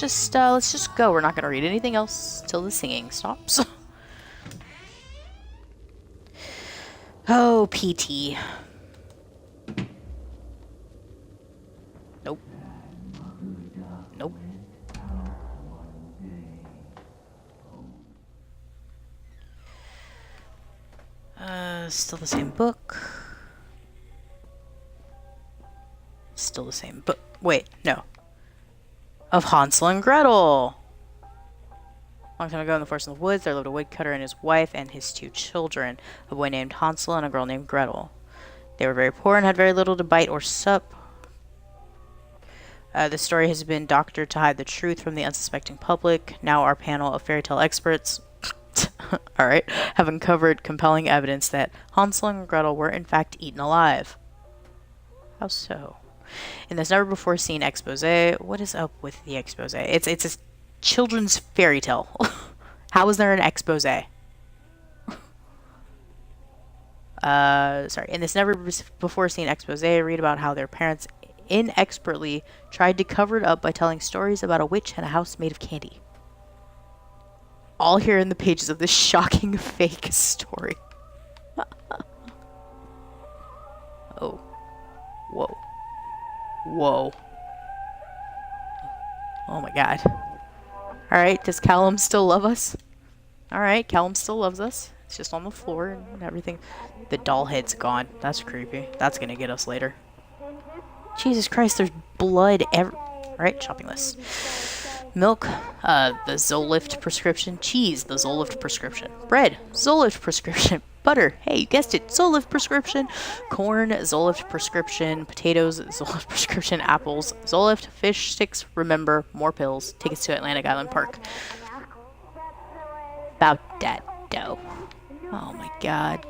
Let's just go. We're not gonna read anything else till the singing stops. Oh, PT. Nope. Nope. Still the same book. Still the same book. Wait, no. Of Hansel and Gretel. Long time ago in the forest in the woods, there lived a woodcutter and his wife and his 2 children, a boy named Hansel and a girl named Gretel. They were very poor and had very little to bite or sup. The story has been doctored to hide the truth from the unsuspecting public. Now our panel of fairy tale experts alright, have uncovered compelling evidence that Hansel and Gretel were in fact eaten alive. How so? In this never-before-seen expose, what is up with the expose? It's a children's fairy tale. How is there an expose? Sorry. In this never-before-seen expose, read about how their parents inexpertly tried to cover it up by telling stories about a witch and a house made of candy. All here in the pages of this shocking fake story. Oh. Whoa. Whoa. Oh my god. Alright, does Callum still love us? Alright, Callum still loves us. It's just on the floor and everything. The doll head's gone. That's creepy. That's gonna get us later. Jesus Christ, there's blood Alright, shopping list. Milk, the Zolift prescription. Cheese, the Zolift prescription. Bread, Zolift prescription. Butter, hey, you guessed it, Zolift prescription. Corn, Zolift prescription. Potatoes, Zolift prescription. Apples, Zolift. Fish sticks, remember, more pills. Tickets to Atlantic Island Park. About that dough. Oh my god.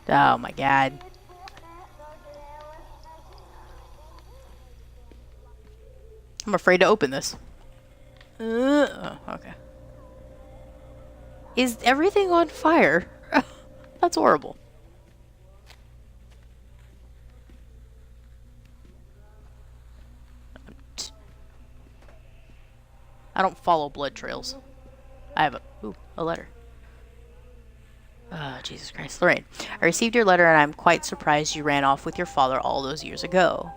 Oh my god. I'm afraid to open this. Oh, okay. Is everything on fire? That's horrible. I don't follow blood trails. I have a letter. Jesus Christ. Lorraine, I received your letter and I'm quite surprised you ran off with your father all those years ago.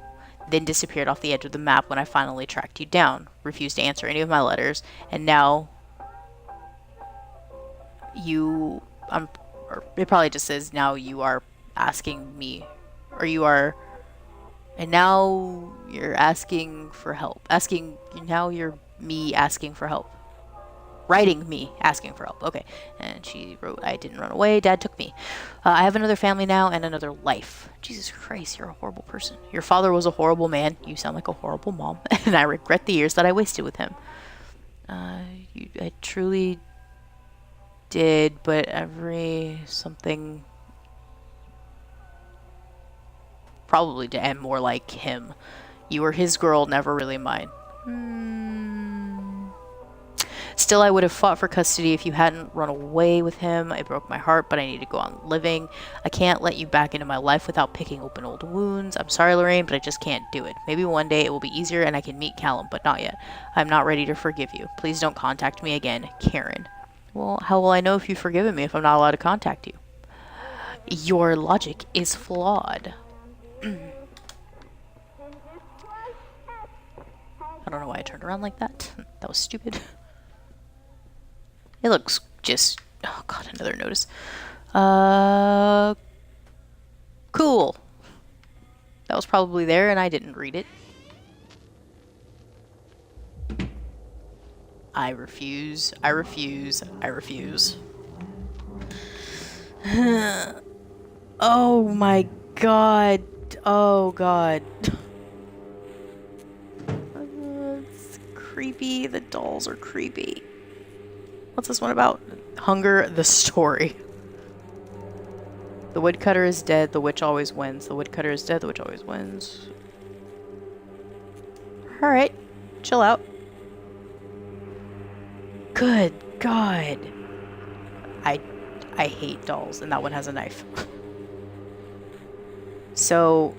Then disappeared off the edge of the map when I finally tracked you down. Refused to answer any of my letters, and now it probably just says now you are asking me, or you are And now you're asking for help. Now you're me asking for help. Writing me asking for help. Okay. And she wrote, I didn't run away. Dad took me. I have another family now and another life. Jesus Christ, you're a horrible person. Your father was a horrible man. You sound like a horrible mom. And I regret the years that I wasted with him. I truly did, but something probably to end more like him. You were his girl, never really mine. Still, I would have fought for custody if you hadn't run away with him. It broke my heart, but I need to go on living. I can't let you back into my life without picking open old wounds. I'm sorry, Lorraine, but I just can't do it. Maybe one day it will be easier and I can meet Callum, but not yet. I'm not ready to forgive you. Please don't contact me again, Karen. Well, how will I know if you've forgiven me if I'm not allowed to contact you? Your logic is flawed. I don't know why I turned around like that. That was stupid. It looks just... Oh god, another notice. Cool. That was probably there and I didn't read it. I refuse. I refuse. I refuse. Oh my god. Oh god. It's creepy. The dolls are creepy. What's this one about? Hunger, the story. The woodcutter is dead, the witch always wins. The woodcutter is dead, the witch always wins. Alright, chill out. Good God. I hate dolls, and that one has a knife. So...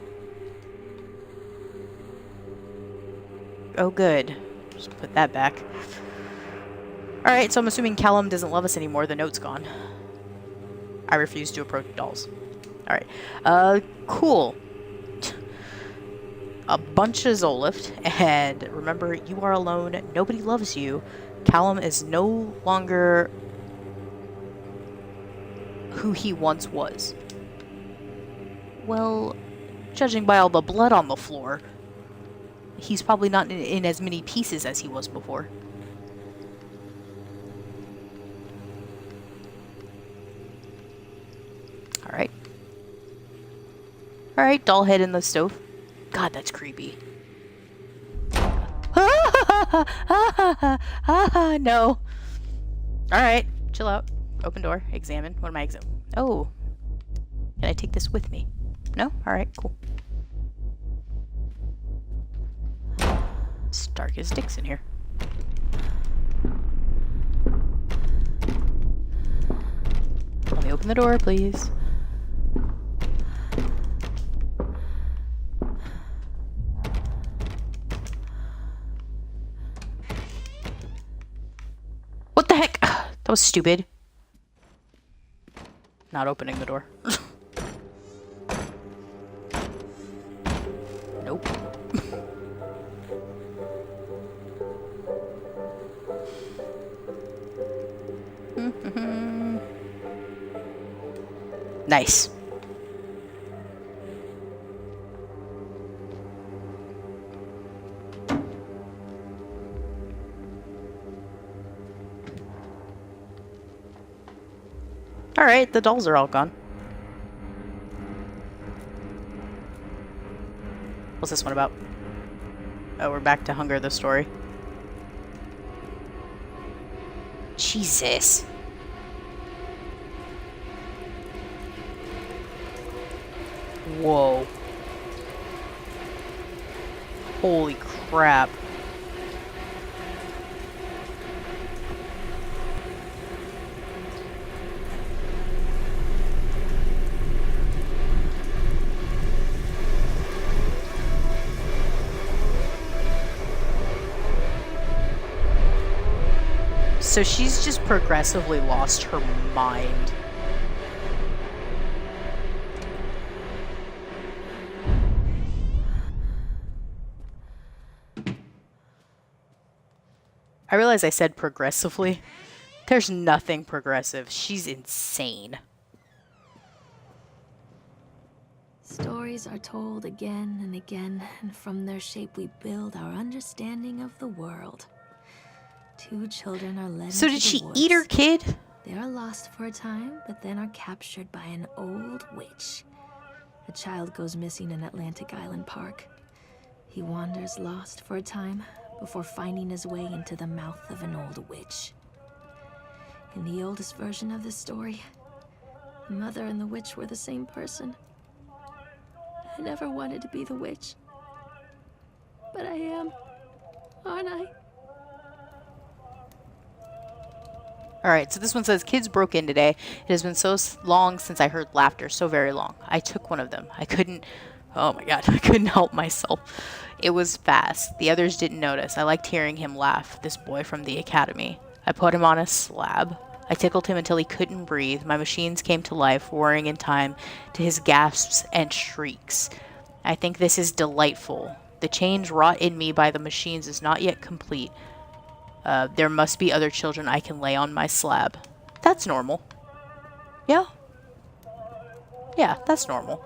Oh good. Just put that back. Alright, so I'm assuming Callum doesn't love us anymore. The note's gone. I refuse to approach dolls. Alright. Cool. A bunch of Zolift, and remember, you are alone. Nobody loves you. Callum is no longer who he once was. Well, judging by all the blood on the floor, he's probably not in as many pieces as he was before. Alright. Alright, doll head in the stove. God, that's creepy. No. Alright, chill out. Open door. Examine. What am I examining? Oh. Can I take this with me? No? Alright, cool. It's dark as dicks in here. Let me open the door, please. What the heck? That was stupid. Not opening the door. Nope. Nice. Alright, the dolls are all gone. What's this one about? Oh, we're back to Hunger the story. Jesus. Whoa. Holy crap. So she's just progressively lost her mind. I realize I said progressively. There's nothing progressive. She's insane. Story stories are told again and again, and from their shape we build our understanding of the world. Two children are led So into did she the eat her woods. kid? They are lost for a time, but then are captured by an old witch. The child goes missing in Atlantic Island Park. He wanders lost for a time before finding his way into the mouth of an old witch. In the oldest version of this story, the mother and the witch were the same person. I never wanted to be the witch. But I am, aren't I? Alright, so this one says, kids broke in today. It has been so long since I heard laughter, so very long. I took one of them. Oh my god, I couldn't help myself. It was fast. The others didn't notice. I liked hearing him laugh, this boy from the academy. I put him on a slab. I tickled him until he couldn't breathe. My machines came to life, whirring in time to his gasps and shrieks. I think this is delightful. The change wrought in me by the machines is not yet complete. There must be other children I can lay on my slab. That's normal. Yeah? Yeah, that's normal.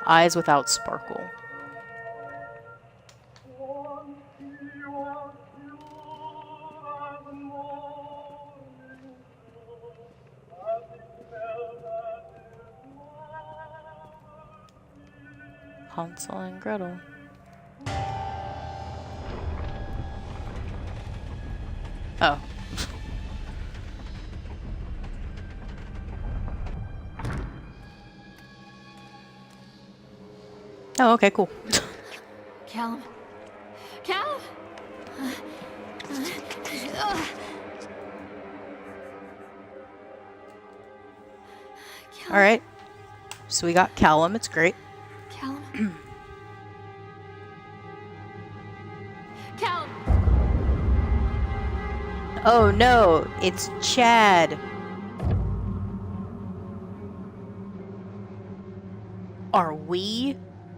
Eyes without sparkle. Hansel and Gretel. Oh. Oh, okay, cool. Callum. Callum! Alright. So we got Callum. It's great. Callum. Callum! Oh no, it's Chad. Are we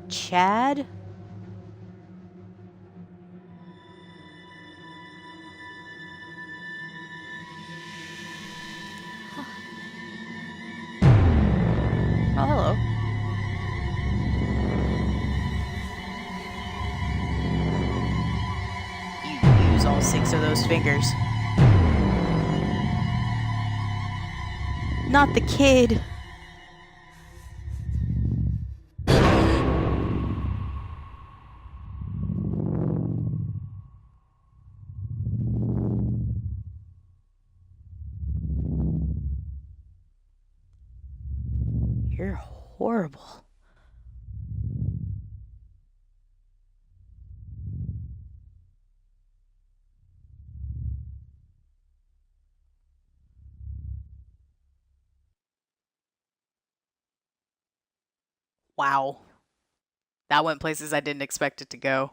Chad? Oh, hello. You use all 6 of those fingers. Not the kid. You're horrible. Wow. That went places I didn't expect it to go.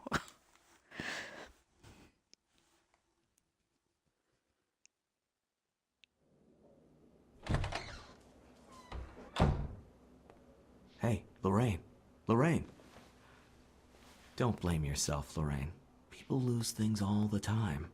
Hey, Lorraine. Lorraine. Don't blame yourself, Lorraine. People lose things all the time.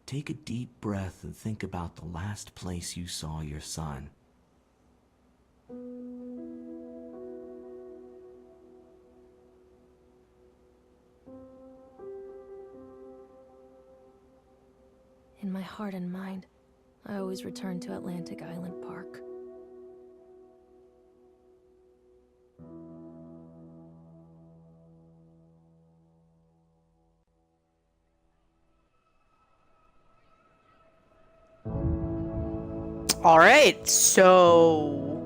Take a deep breath and think about the last place you saw your son. In my heart and mind, I always return to Atlantic Island Park. All right, so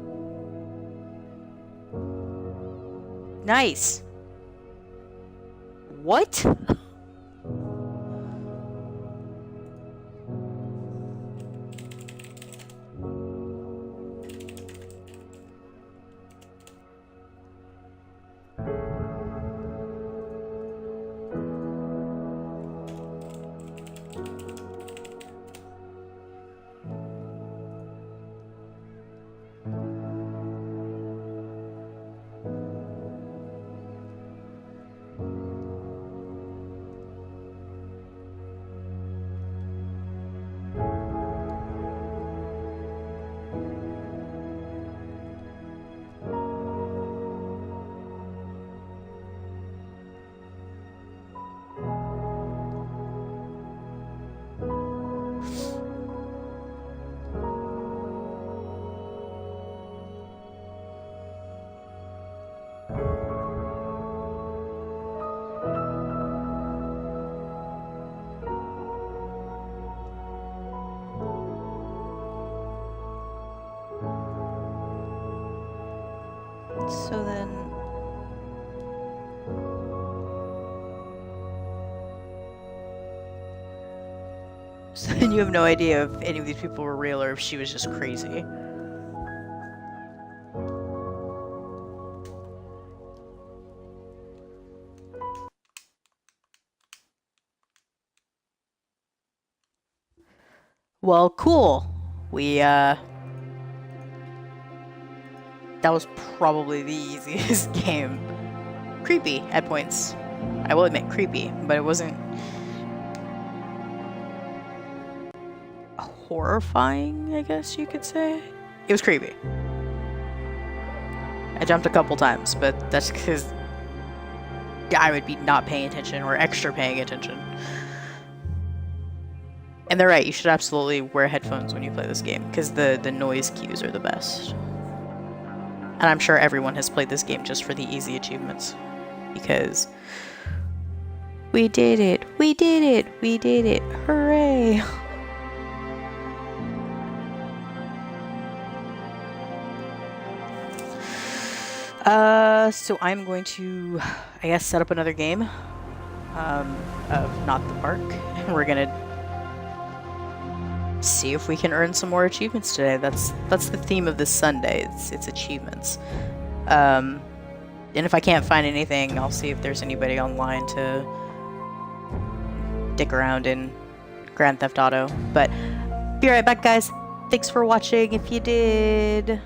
nice. What? So then you have no idea if any of these people were real or if she was just crazy. Well, cool. That was probably the easiest game. Creepy at points. I will admit, creepy, but it wasn't horrifying, I guess you could say. It was creepy. I jumped a couple times, but that's because I would be not paying attention or extra paying attention. And they're right, you should absolutely wear headphones when you play this game, because the noise cues are the best. And I'm sure everyone has played this game just for the easy achievements. Because we did it! We did it! We did it! Hooray! So I'm going to, I guess, set up another game of Not the Park. We're gonna see if we can earn some more achievements today. That's the theme of this Sunday. It's achievements. And if I can't find anything, I'll see if there's anybody online to dick around in Grand Theft Auto. But be right back, guys. Thanks for watching if you did.